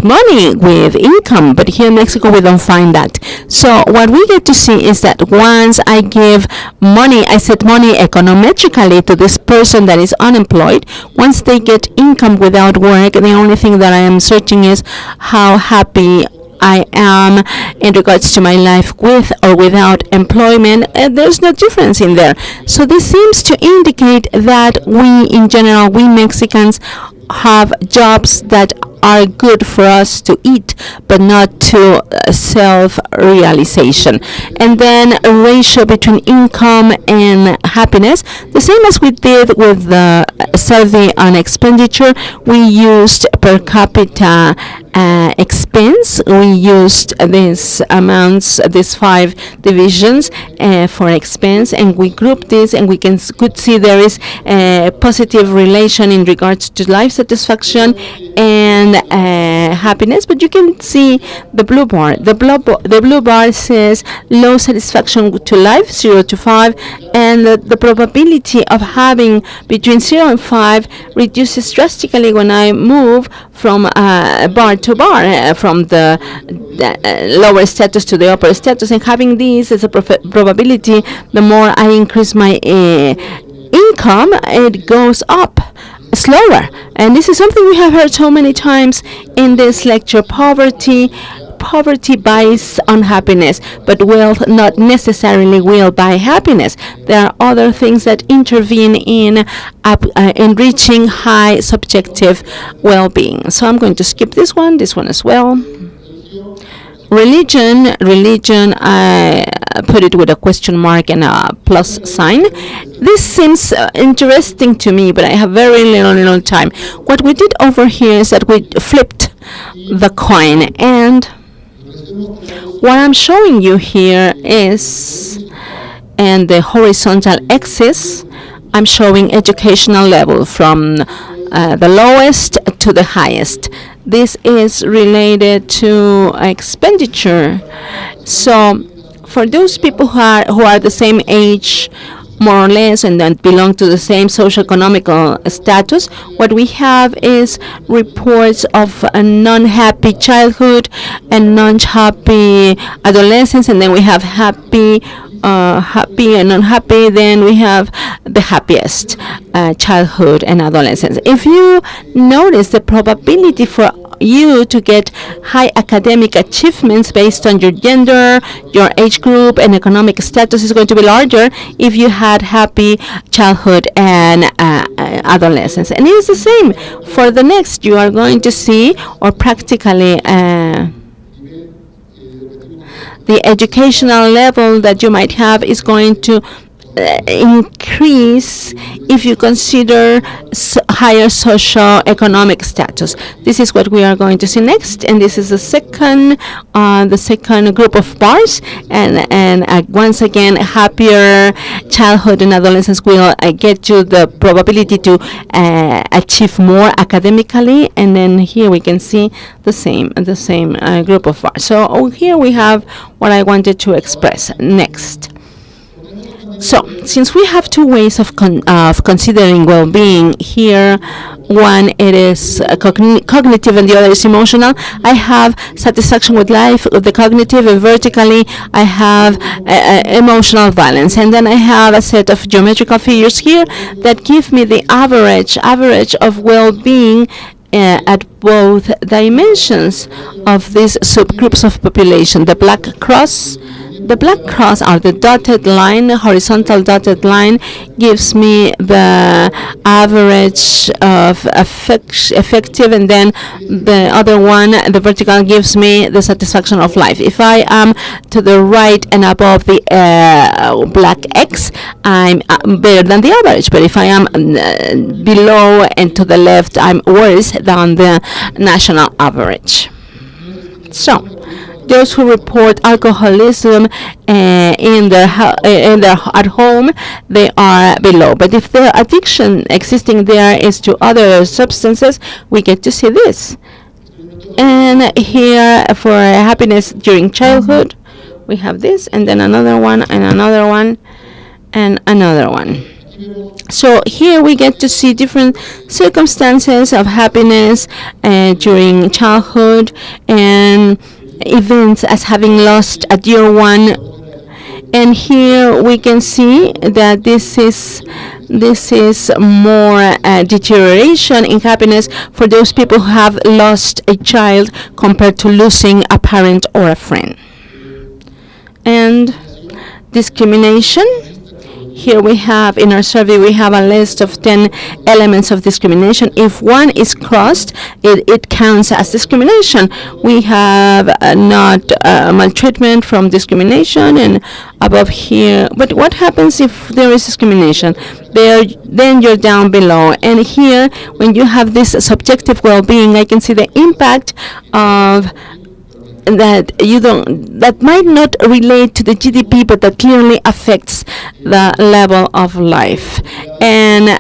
money, with income, but here in Mexico we don't find that. So what we get to see is that once I give money, I set money econometrically to this person that is unemployed, once they get income without work, the only thing that I am searching is how happy I am in regards to my life with or without employment, there's no difference in there. So this seems to indicate that we, in general, we Mexicans, have jobs that are good for us to eat, but not to self-realization. And then a ratio between income and happiness, the same as we did with the survey on expenditure. We used per capita expense. We used these amounts, these 5 divisions for expense, and we grouped this, and we could see there is a positive relation in regards to life satisfaction and happiness. But you can see the blue bar. The blue bar says low satisfaction to life, 0 to 5, and the probability of having between 0 and 5 reduces drastically when I move from bar to bar, from the lower status to the upper status. And having this as a probability, the more I increase my income, it goes up slower. And this is something we have heard so many times in this lecture. Poverty buys unhappiness, but wealth not necessarily will buy happiness. There are other things that intervene in enriching high subjective well-being. So I'm going to skip this one as well. Religion, I put it with a question mark and a plus sign. This seems interesting to me, but I have very little time. What we did over here is that we flipped the coin, and what I'm showing you here is, and the horizontal axis, I'm showing educational level from the lowest to the highest. This is related to expenditure. So for those people who are the same age, more or less, and that belong to the same socioeconomical status, what we have is reports of a non-happy childhood and non-happy adolescence, and then we have happy and unhappy. Then we have the happiest childhood and adolescence. If you notice, the probability for you to get high academic achievements based on your gender, your age group, and economic status is going to be larger if you had happy childhood and adolescence. And it is the same for the next. You are going to see, or practically the educational level that you might have is going to increase if you consider higher socio-economic status. This is what we are going to see next, and this is the second group of bars. And once again, happier childhood and adolescence will get you the probability to achieve more academically. And then here we can see the same group of bars. So here we have what I wanted to express next. So, since we have 2 ways of considering well-being here, one it is cognitive and the other is emotional. I have satisfaction with life with the cognitive, and vertically I have emotional balance. And then I have a set of geometrical figures here that give me the average of well-being at both dimensions of these subgroups of population. The black cross or the dotted line, horizontal dotted line, gives me the average of effective, and then the other one, the vertical, gives me the satisfaction of life. If I am to the right and above the black X, I'm better than the average. But if I am below and to the left, I'm worse than the national average. So, those who report alcoholism in their at home, they are below. But if the addiction existing there is to other substances, we get to see this. And here for happiness during childhood, we have this, and then another one, and another one, and another one. So here we get to see different circumstances of happiness during childhood, and events as having lost a dear one And here we can see that this is more deterioration in happiness for those people who have lost a child compared to losing a parent or a friend. And discrimination. Here we have, in our survey, we have a list of 10 elements of discrimination. If one is crossed, it counts as discrimination. We have not maltreatment from discrimination and above here. But what happens if there is discrimination? Then you're down below. And here, when you have this subjective well-being, I can see the impact of that might not relate to the GDP, but that clearly affects the level of life. And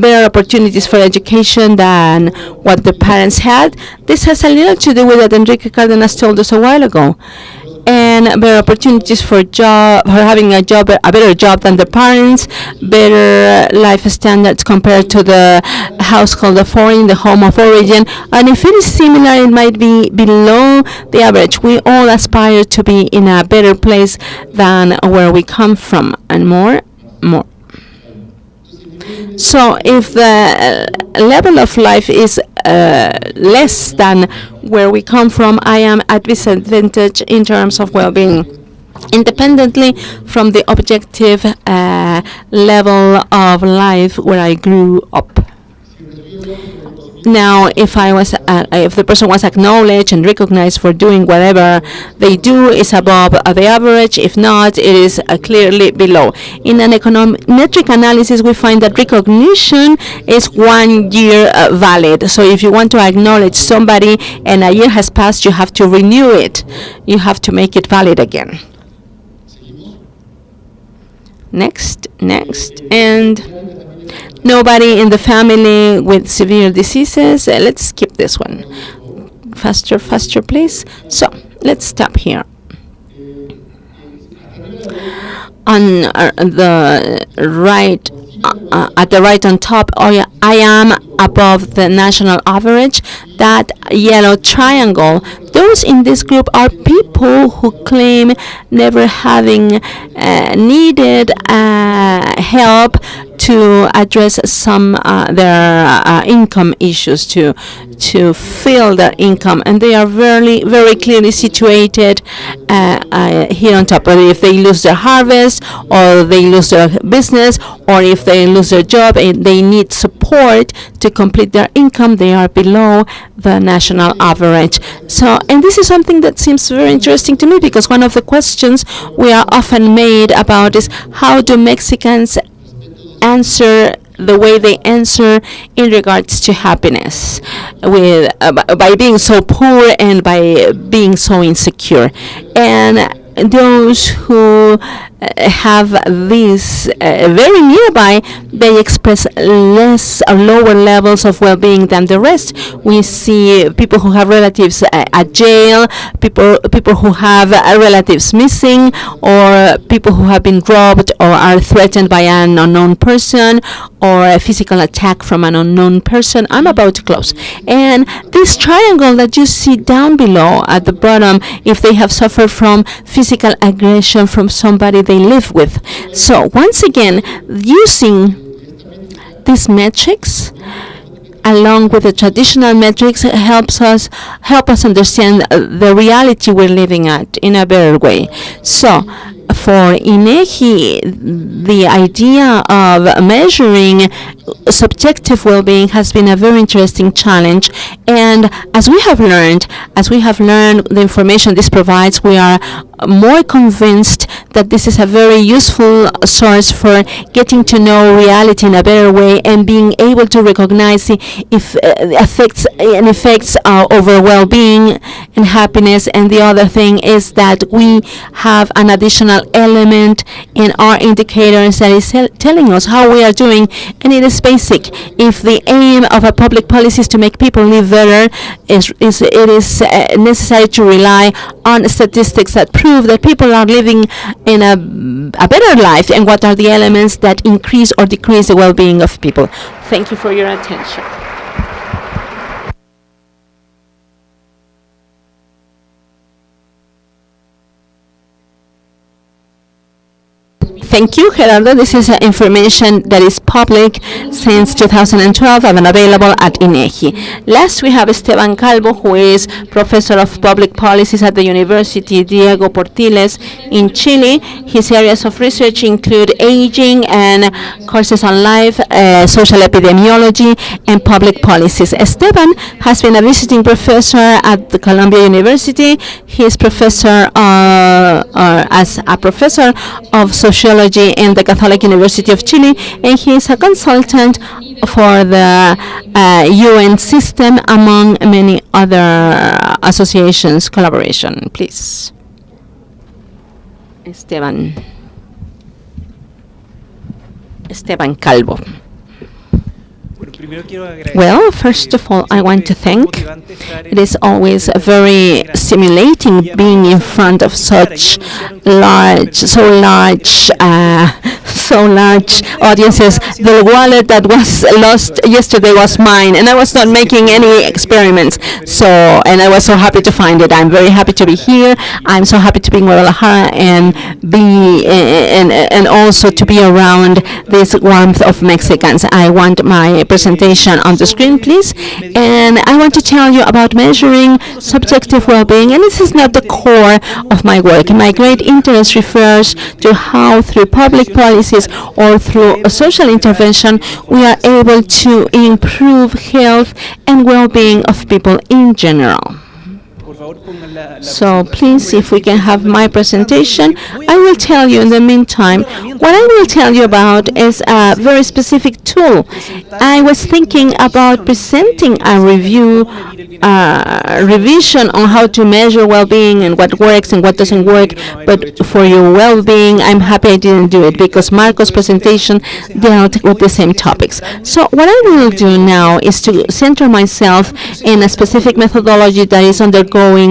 better opportunities for education than what the parents had. This has a little to do with what Enrique Cardenas told us a while ago. And better opportunities for having a better job than the parents, better life standards compared to the household of origin, the home of origin. And if it is similar, it might be below the average. We all aspire to be in a better place than where we come from, and more. So if the level of life is less than where we come from, I am at disadvantage in terms of well-being, independently from the objective level of life where I grew up. Now, if the person was acknowledged and recognized for doing whatever they do is above the average. If not, it is clearly below. In an econometric analysis, we find that recognition is 1 year valid. So if you want to acknowledge somebody and a year has passed, you have to renew it. You have to make it valid again. Next, and nobody in the family with severe diseases. Let's skip this one. Faster, please. So let's stop here. On the right, at the right on top, I am above the national average. That yellow triangle, those in this group are people who claim never having needed help to address some their income issues, to fill their income, and they are very clearly situated here on top. But if they lose their harvest, or they lose their business, or if they lose their job and they need support to complete their income, they are below the national average. So, and this is something that seems very interesting to me, because one of the questions we are often made about is how do Mexicans answer the way they answer in regards to happiness, with by being so poor and by being so insecure. And those who have this very nearby, they express less or lower levels of well-being than the rest. We see people who have relatives at jail, people who have relatives missing, or people who have been robbed or are threatened by an unknown person, or a physical attack from an unknown person. I'm about to close. And this triangle that you see down below at the bottom, if they have suffered from physical aggression from somebody they live with. So once again, using these metrics along with the traditional metrics help us understand the reality we're living at in a better way. So for INEGI, the idea of measuring subjective well-being has been a very interesting challenge, and as we have learned the information this provides, we are more convinced that this is a very useful source for getting to know reality in a better way and being able to recognize the effects over well-being and happiness. And the other thing is that we have an additional element in our indicators that is telling us how we are doing, and it is basic. If the aim of a public policy is to make people live better, it is necessary to rely on statistics that prove that people are living in a better life, and what are the elements that increase or decrease the well-being of people. Thank you for your attention. Thank you, Gerardo. This is information that is public since 2012 and available at INEGI. Last, we have Esteban Calvo, who is Professor of Public Policies at the University Diego Portales in Chile. His areas of research include aging and courses on life, social epidemiology, and public policies. Esteban has been a visiting professor at the Columbia University. He is professor as a professor of sociology in the Catholic University of Chile, and he is a consultant for the UN system, among many other associations collaboration. Please, Esteban Calvo. Well, first of all, I want to thank. It is always very stimulating being in front of such large audiences. The wallet that was lost yesterday was mine, and I was not making any experiments. And I was so happy to find it. I'm very happy to be here. I'm so happy to be in Guadalajara and also to be around this warmth of Mexicans. I want my presentation on the screen, please. And I want to tell you about measuring subjective well-being, and this is not the core of my work. My great interest refers to how, through public policies or through a social intervention, we are able to improve health and well-being of people in general. So please, if we can have my presentation, I will tell you in the meantime. What I will tell you about is a very specific tool. I was thinking about presenting a revision on how to measure well-being and what works and what doesn't work. But for your well-being, I'm happy I didn't do it because Marco's presentation dealt with the same topics. So what I will do now is to center myself in a specific methodology that is undergoing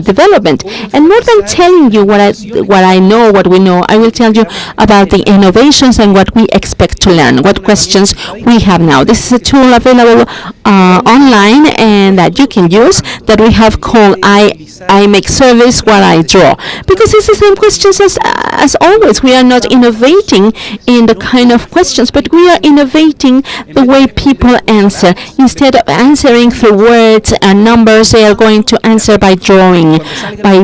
development. And more than telling you what I know, what we know, I will tell you about the innovations and what we expect to learn, what questions we have now. This is a tool available online and that you can use that we have called I make service while I draw. Because it's the same questions as always. We are not innovating in the kind of questions, but we are innovating the way people answer. Instead of answering through words and numbers, they are going to answer by drawing, by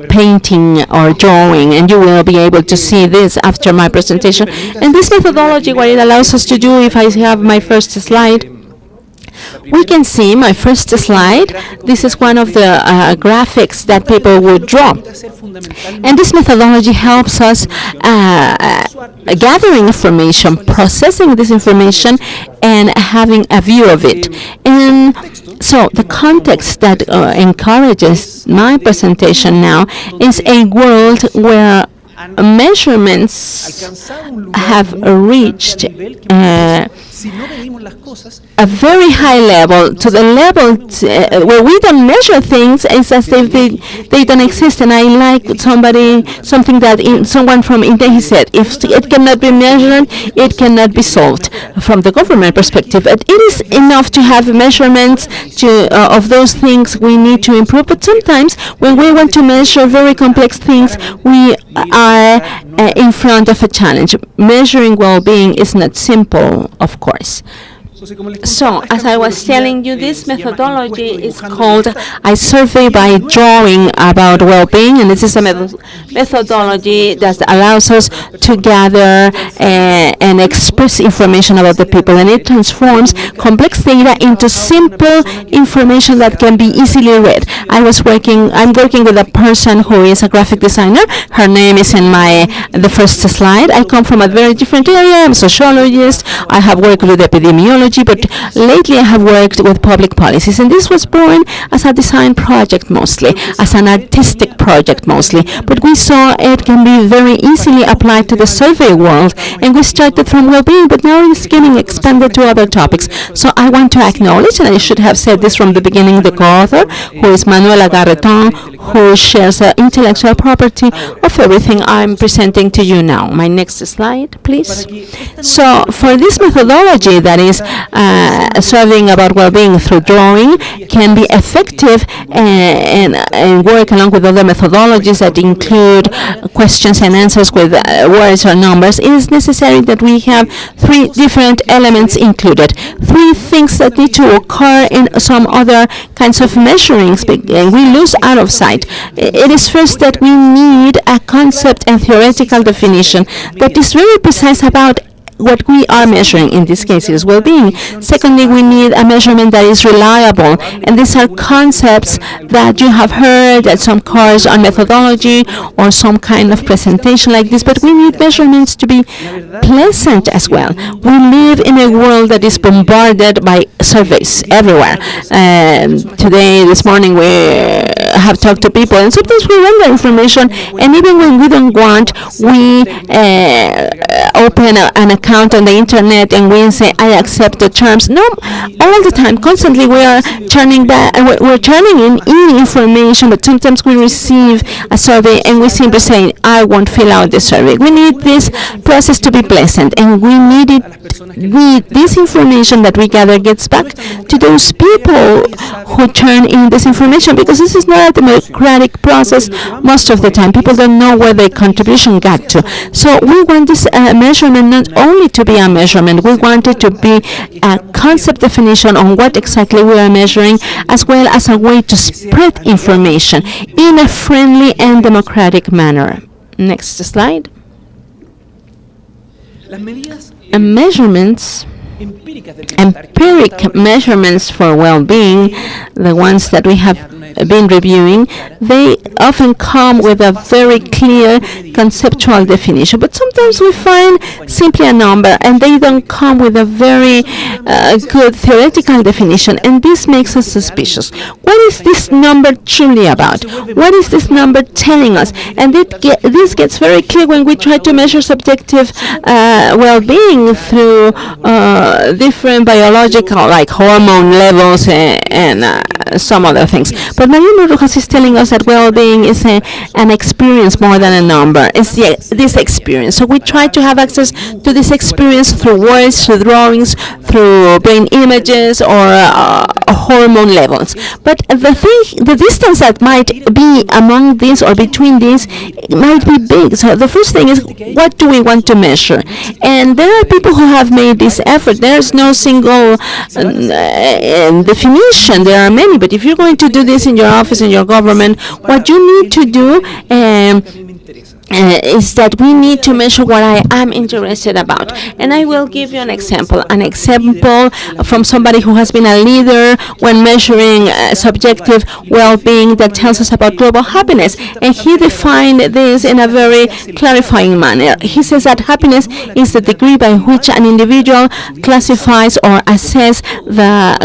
painting or drawing, and you will be able to see this after my presentation. And this methodology, what it allows us to do, if I have my first slide, we can see my first slide. This is one of the graphics that people would draw. And this methodology helps us gathering information, processing this information, and having a view of it. And so the context that encourages my presentation now is a world where measurements have reached a very high level, to the level where we don't measure things. It's as if they don't exist. And I like something that someone from India said, if it cannot be measured, it cannot be solved. From the government perspective, it is enough to have measurements of those things we need to improve. But sometimes when we want to measure very complex things, we are in front of a challenge. Measuring well-being is not simple, of course. So, as I was telling you, this methodology is called I survey by drawing about well-being, and this is a methodology that allows us to gather and express information about the people, and it transforms complex data into simple information that can be easily read. I'm working with a person who is a graphic designer. Her name is in the first slide. I come from a very different area. I'm a sociologist. I have worked with epidemiology, but lately I have worked with public policies, and this was born as a design project mostly, as an artistic project mostly, but we saw it can be very easily applied to the survey world, and we started from well-being, but now it's getting expanded to other topics. So I want to acknowledge, and I should have said this from the beginning, the co-author, who is Manuela Garreton, who shares the intellectual property of everything I'm presenting to you now. My next slide, please. So for this methodology that is surveying about well-being through drawing can be effective and work along with other methodologies that include questions and answers with words or numbers. It is necessary that we have three different elements included, three things that need to occur in some other kinds of measurings, and we lose out of sight. It is first that we need a concept and theoretical definition that is very precise about what we are measuring. In this case, is well-being. Secondly, we need a measurement that is reliable, and these are concepts that you have heard at some course on methodology or some kind of presentation like this, but we need measurements to be pleasant as well. We live in a world that is bombarded by surveys everywhere. Today, this morning, we have talked to people, and sometimes we render information, and even when we don't want, we open an account on the internet and we say, I accept the terms. No, all the time, constantly we are turning back, we're turning in information, but sometimes we receive a survey and we simply say, I won't fill out the survey. We need this process to be pleasant, and we need this information that we gather gets back to those people who turn in this information, because this is not a democratic process most of the time. People don't know where their contribution got to. So we want this measurement not only to be a measurement, we want it to be a concept definition on what exactly we are measuring, as well as a way to spread information in a friendly and democratic manner. Next slide. Measurements, empiric measurements for well-being, the ones that we have been reviewing, they often come with a very clear conceptual definition, but sometimes we find simply a number and they don't come with a very good theoretical definition, and this makes us suspicious. What is this number truly about? What is this number telling us? And this gets very clear when we try to measure subjective well-being through different biological, like hormone levels and some other things. But Maria Rojas is telling us that well-being is an experience more than a number. It's this experience. So we try to have access to this experience through words, through drawings, through brain images, or hormone levels. But the distance that might be among these or between these might be big. So the first thing is, what do we want to measure? And there are people who have made this effort. There's no single definition. There are many, but if you're going to do this in your office, in your government, what you need to do is that we need to measure what I am interested about. And I will give you an example from somebody who has been a leader when measuring subjective well-being that tells us about global happiness. And he defined this in a very clarifying manner. He says that happiness is the degree by which an individual classifies or assesses the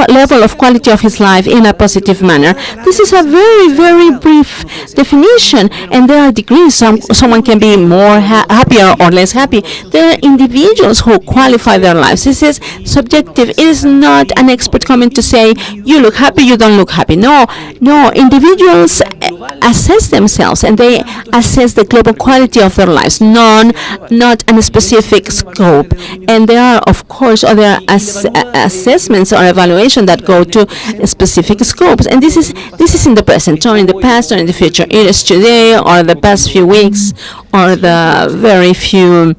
level of quality of his life in a positive manner. This is a very, very brief definition, and there are degrees. Someone can be more happier or less happy. There are individuals who qualify their lives. This is subjective. It is not an expert comment to say, you look happy, you don't look happy. No, individuals assess themselves, and they assess the global quality of their lives, not a specific scope. And there are, of course, other assessments or evaluation that go to specific scopes. And this is in the present, or in the past, or in the future. It is today, or the past few weeks, or the very few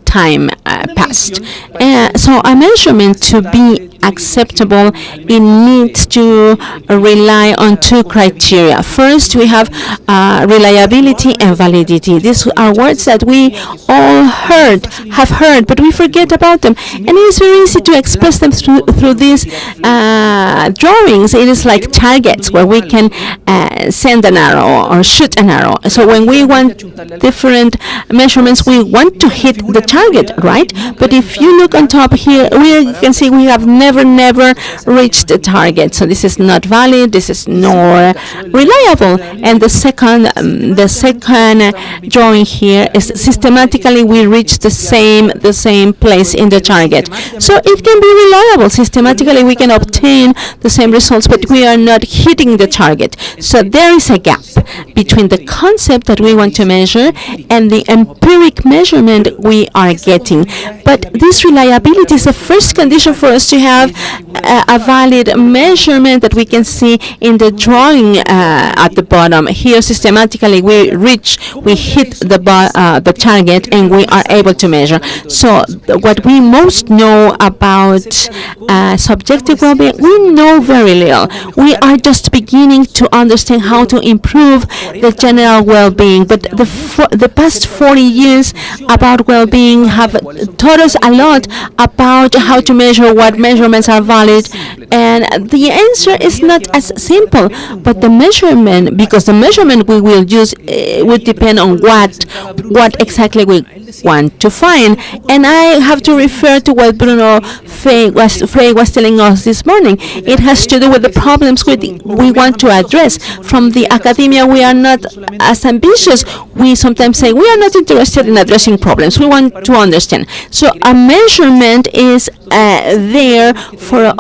time passed. So a measurement to be acceptable, it needs to rely on two criteria. First, we have reliability and validity. These are words that we all have heard, but we forget about them. And it is very easy to express them through these drawings. It is like targets where we can send an arrow or shoot an arrow. So when we want different measurements, we want to hit the target, right? But if you look on top here, we can see we have never reached the target. So this is not valid. This is nor reliable. And the second drawing here is systematically we reach the same place in the target. So it can be reliable. Systematically we can obtain seeing the same results, but we are not hitting the target. So there is a gap between the concept that we want to measure and the empiric measurement we are getting. But this reliability is the first condition for us to have a valid measurement that we can see in the drawing at the bottom. Here, systematically, we hit the target, and we are able to measure. So what we most know about subjective well-being, we know very little. We are just beginning to understand how to improve the general well-being. But the past 40 years about well-being have taught us a lot about how to measure, what measurements are valid, and the answer is not as simple. But the measurement, because the measurement we will use would depend on what exactly we want to find. And I have to refer to what Bruno Frey was telling us this morning. It has to do with the problems we want to address. From the academia, we are not as ambitious. We sometimes say we are not interested in addressing problems. We want to understand. So a measurement is there for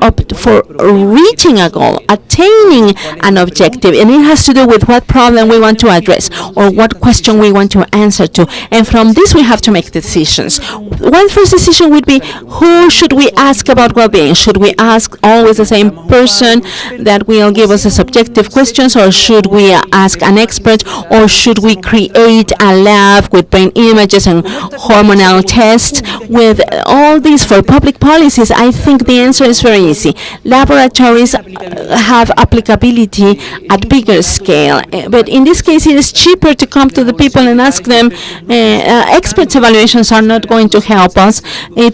reaching a goal, attaining an objective, and it has to do with what problem we want to address or what question we want to answer to. And from this, we have to make decisions. One first decision would be, who should we ask about well-being? Should we ask always the same person that will give us the subjective questions, or should we ask an expert, or should we create a lab with brain images and hormonal tests? With all these for public policies, I think the answer is very easy. Laboratories have applicability at bigger scale, but in this case, it is cheaper to come to the people and ask them. Experts' evaluations are not going to help us. They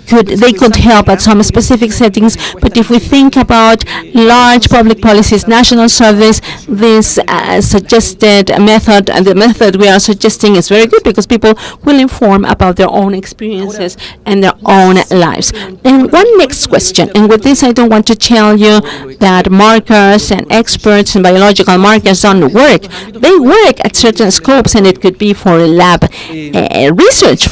could help at some specific settings, but if we think about large public policies, national surveys, this suggested method, and the method we are suggesting is very good because people will inform about their own experiences and their own lives. And one next question, and with this I don't want to tell you that markers and experts in biological markers don't work. They work at certain scopes, and it could be for lab research.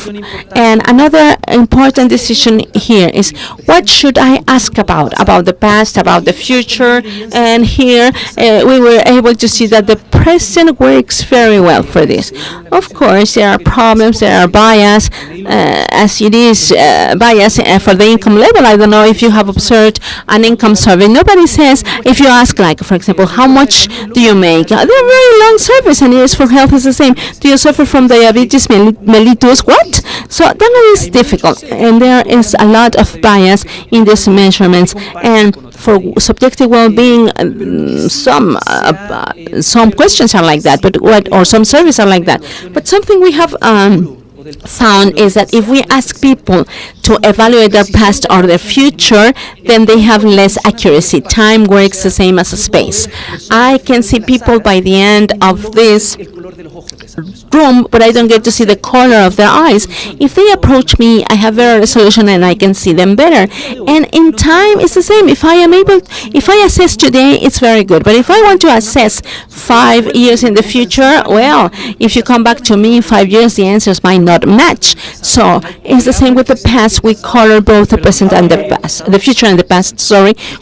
And another important decision here is, what should I ask about the past, about the future? And here we were able to see that the present works very well for this. Of course, there are problems, there are bias, as it is bias for the income level. I don't know if you have observed an income survey. Nobody says, if you ask, like, for example, how much do you make? They're very long surveys, and it is for health is the same. Do you suffer from diabetes mellitus? What? So that is difficult, and there is a lot of bias in these measurements. And for subjective well-being, some questions are like that, or some surveys are like that. But something we have found is that if we ask people to evaluate their past or their future, then they have less accuracy. Time works the same as space. I can see people by the end of this room, but I don't get to see the color of their eyes. If they approach me, I have better resolution and I can see them better. And in time, it's the same. If I assess today, it's very good. But if I want to assess 5 years in the future, well, if you come back to me in 5 years, the answers might not match. So it's the same with the past. We color both the present and the past, the future and the past,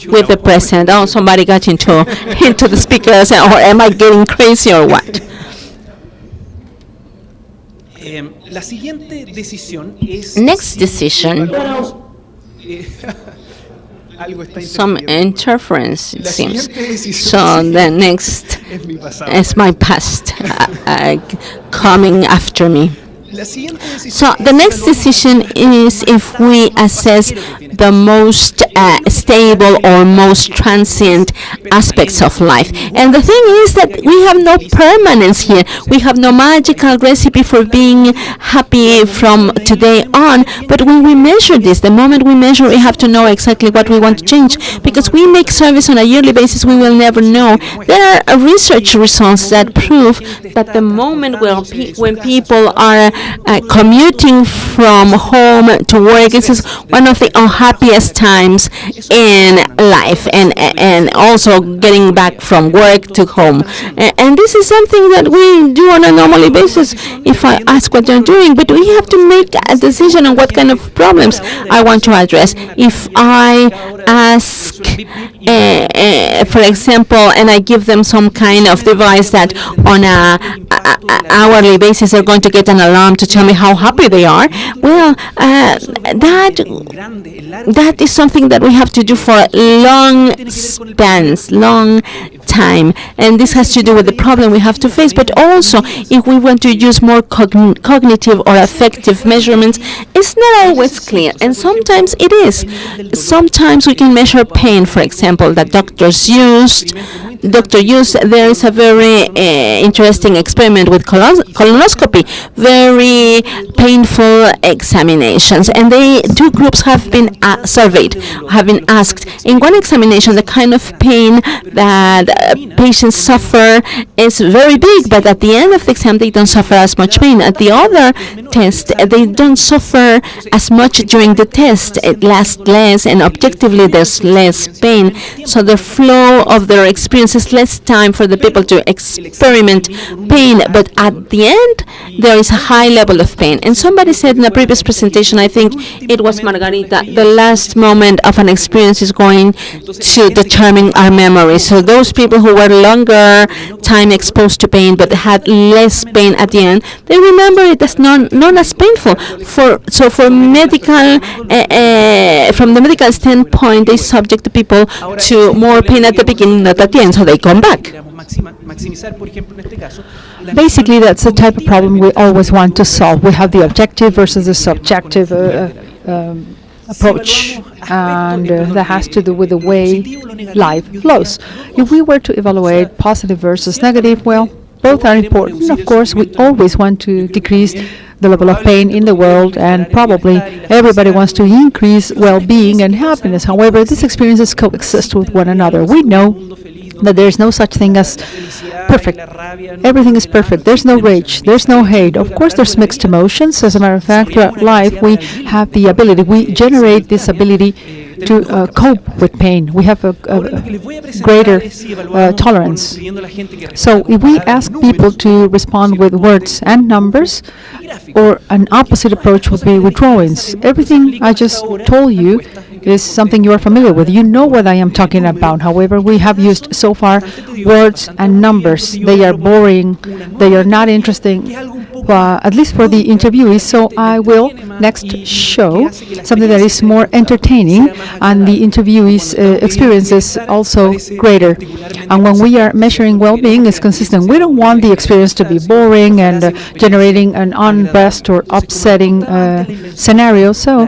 with the present. Oh, somebody got into the speakers, or am I getting crazy or what? Next decision. Some interference, it seems. So the next is my past coming after me. So the next decision is if we assess the most stable or most transient aspects of life. And the thing is that we have no permanence here. We have no magical recipe for being happy from today on. But when we measure this, the moment we measure, we have to know exactly what we want to change. Because we make surveys on a yearly basis, we will never know. There are research results that prove that the moment when people are commuting from home to work. This is one of the unhappiest times in life, and also getting back from work to home. And this is something that we do on a normal basis if I ask what you're doing, but we have to make a decision on what kind of problems I want to address. If I ask, for example, and I give them some kind of device that on a hourly basis are going to get an alarm to tell me how happy they are, well, that is something that we have to do for long spans, long time, and this has to do with the problem we have to face. But also, if we want to use more cognitive or affective measurements, it's not always clear, and sometimes it is. Sometimes we can measure pain, for example, that doctors used. There is a very interesting experiment with colonoscopy, very painful examinations, and two groups have been surveyed, have been asked. In one examination, the kind of pain that patients suffer is very big, but at the end of the exam, they don't suffer as much pain. At the other test, they don't suffer as much during the test. It lasts less, and objectively, there's less pain. So the flow of their experience is less time for the people to experiment pain, but at the end, there is a high level of pain. And somebody said in a previous presentation, I think it was Margarita, the last moment of an experience is going to determine our memory. So those people who were longer time exposed to pain but had less pain at the end, they remember it as not as painful. From the medical standpoint, they subject the people to more pain at the beginning, not at the end, so they come back. Basically, that's the type of problem we always want to solve. We have the objective versus the subjective approach, and that has to do with the way life flows. If we were to evaluate positive versus negative, well, both are important. Of course, we always want to decrease the level of pain in the world, and probably everybody wants to increase well-being and happiness. However, these experiences coexist with one another. We know that there is no such thing as perfect. Everything is perfect. There's no rage. There's no hate. Of course, there's mixed emotions. As a matter of fact, throughout life, we have the ability, we generate this ability to cope with pain. We have a greater tolerance. So if we ask people to respond with words and numbers, or an opposite approach would be with drawings. Everything I just told you is something you are familiar with. You know what I am talking about. However, we have used so far words and numbers. They are boring. They are not interesting, at least for the interviewees. So I will next show something that is more entertaining, and the interviewees' experience is also greater. And when we are measuring well-being, it's consistent. We don't want the experience to be boring and generating an unrest or upsetting scenario. So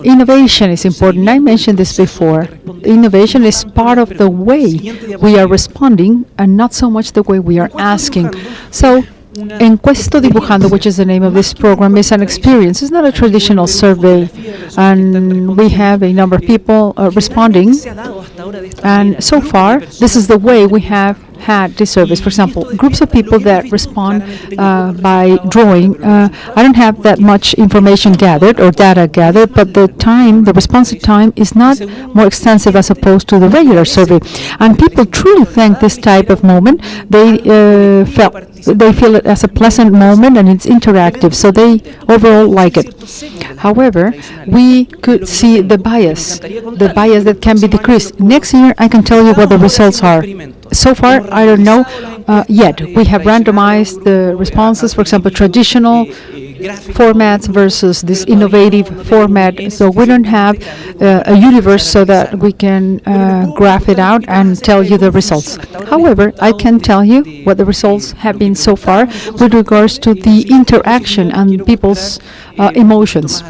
innovation is important. I mentioned this before. Innovation is part of the way we are responding and not so much the way we are asking. So Encuesto Dibujando, which is the name of this program, is an experience. It's not a traditional survey, and we have a number of people responding. And so far, this is the way we have had this service. For example, groups of people that respond by drawing. I don't have that much information gathered or data gathered, but the responsive time is not more extensive as opposed to the regular survey. And people truly thank this type of moment. They feel it as a pleasant moment, and it's interactive, so they overall like it. However, we could see the bias that can be decreased. Next year, I can tell you what the results are. So far, I don't know yet. We have randomized the responses, for example, traditional formats versus this innovative format. So we don't have a universe so that we can graph it out and tell you the results. However, I can tell you what the results have been so far with regards to the interaction and people's emotions.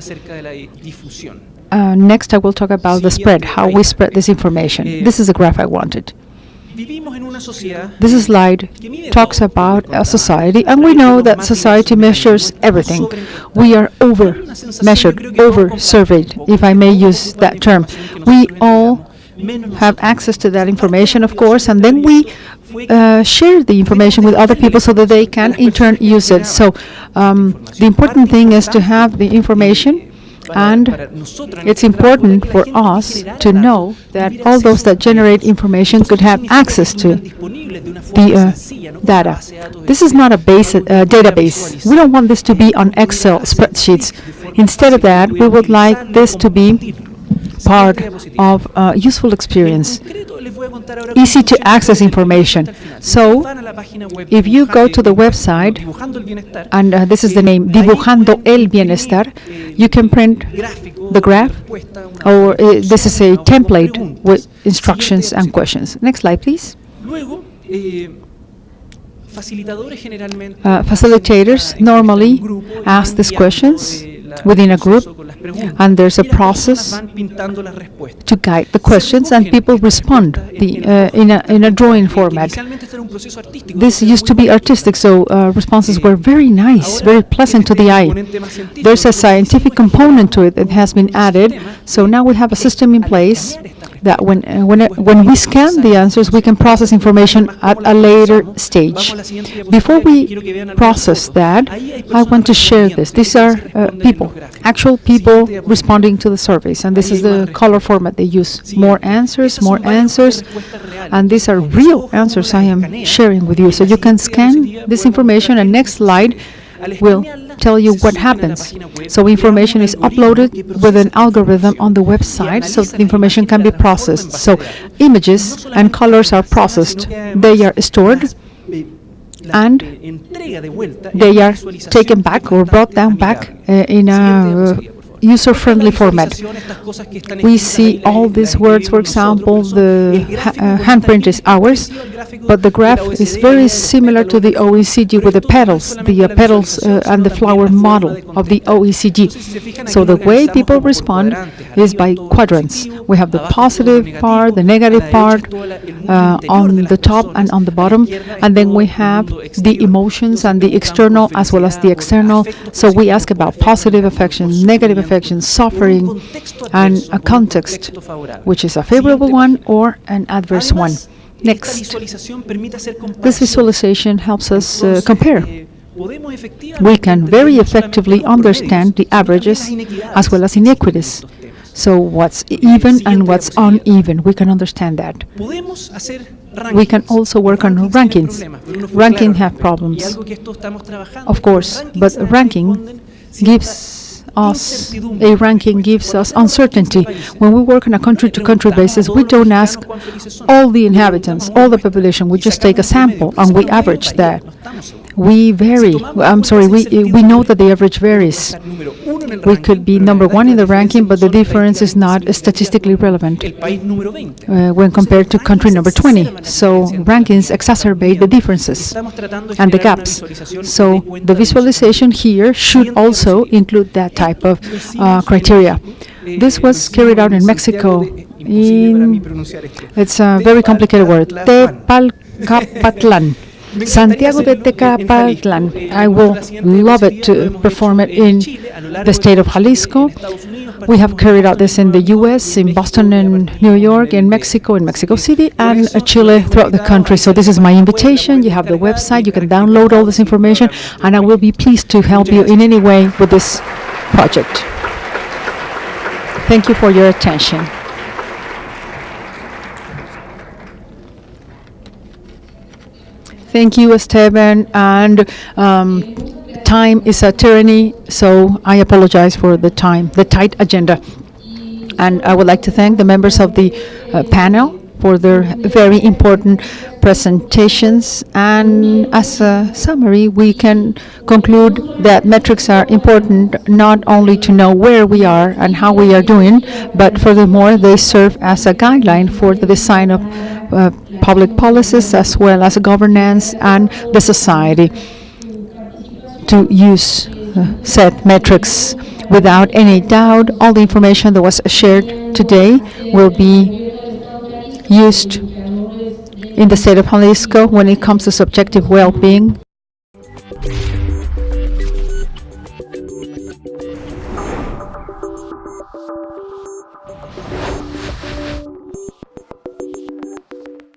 Next, I will talk about the spread, how we spread this information. This is the graph I wanted. This slide talks about a society, and we know that society measures everything. We are over-measured, over-surveyed, if I may use that term. We all have access to that information, of course, and then we share the information with other people so that they can in turn use it. So the important thing is to have the information, and it's important for us to know that all those that generate information could have access to the data. This is not a database. We don't want this to be on Excel spreadsheets. Instead of that, we would like this to be part of a useful experience, easy to access information. So if you go to the website, and this is the name, Dibujando el Bienestar, you can print the graph, or this is a template with instructions and questions. Next slide, please. Facilitators normally ask these questions within a group, and there's a process to guide the questions, and people respond in a drawing format. This used to be artistic, so responses were very nice, very pleasant to the eye. There's a scientific component to it that has been added, so now we have a system in place that when we scan the answers, we can process information at a later stage. Before we process that, I want to share this. These are people, actual people responding to the surveys, and this is the color format they use. More answers, and these are real answers I am sharing with you. So you can scan this information, and next slide will tell you what happens. So information is uploaded with an algorithm on the website so the information can be processed. So images and colors are processed. They are stored, and they are taken back or brought down back in a user-friendly format. We see all these words, for example, the handprint is ours, but the graph is very similar to the OECD with the petals and the flower model of the OECD. So the way people respond is by quadrants. We have the positive part, the negative part on the top and on the bottom, and then we have the emotions and the external as well as the external. So we ask about positive affections, negative affections, suffering, and a context, which is a favorable one or an adverse one. Next. This visualization helps us compare. We can very effectively understand the averages as well as inequities. So what's even and what's uneven, we can understand that. We can also work on rankings. Ranking have problems, of course, but ranking gives us uncertainty. When we work on a country-to-country basis, we don't ask all the inhabitants, all the population. We just take a sample and we average that. We vary. We know that the average varies. We could be number one in the ranking, but the difference is not statistically relevant when compared to country number 20. So rankings exacerbate the differences and the gaps. So the visualization here should also include that type of criteria. This was carried out in Mexico. It's a very complicated word. Tepalcapatlan. Santiago de Tecapatlan. I will love it to perform it in the state of Jalisco. We have carried out this in the U.S., in Boston and New York, in Mexico City, and Chile throughout the country. So this is my invitation. You have the website. You can download all this information, and I will be pleased to help you in any way with this project. Thank you for your attention. Thank you, Esteban. And time is a tyranny, so I apologize for the tight agenda. And I would like to thank the members of the panel for their very important presentations. And as a summary, we can conclude that metrics are important not only to know where we are and how we are doing, but furthermore, they serve as a guideline for the design of public policies as well as governance and the society to use said metrics. Without any doubt, all the information that was shared today will be used in the state of Jalisco when it comes to subjective well-being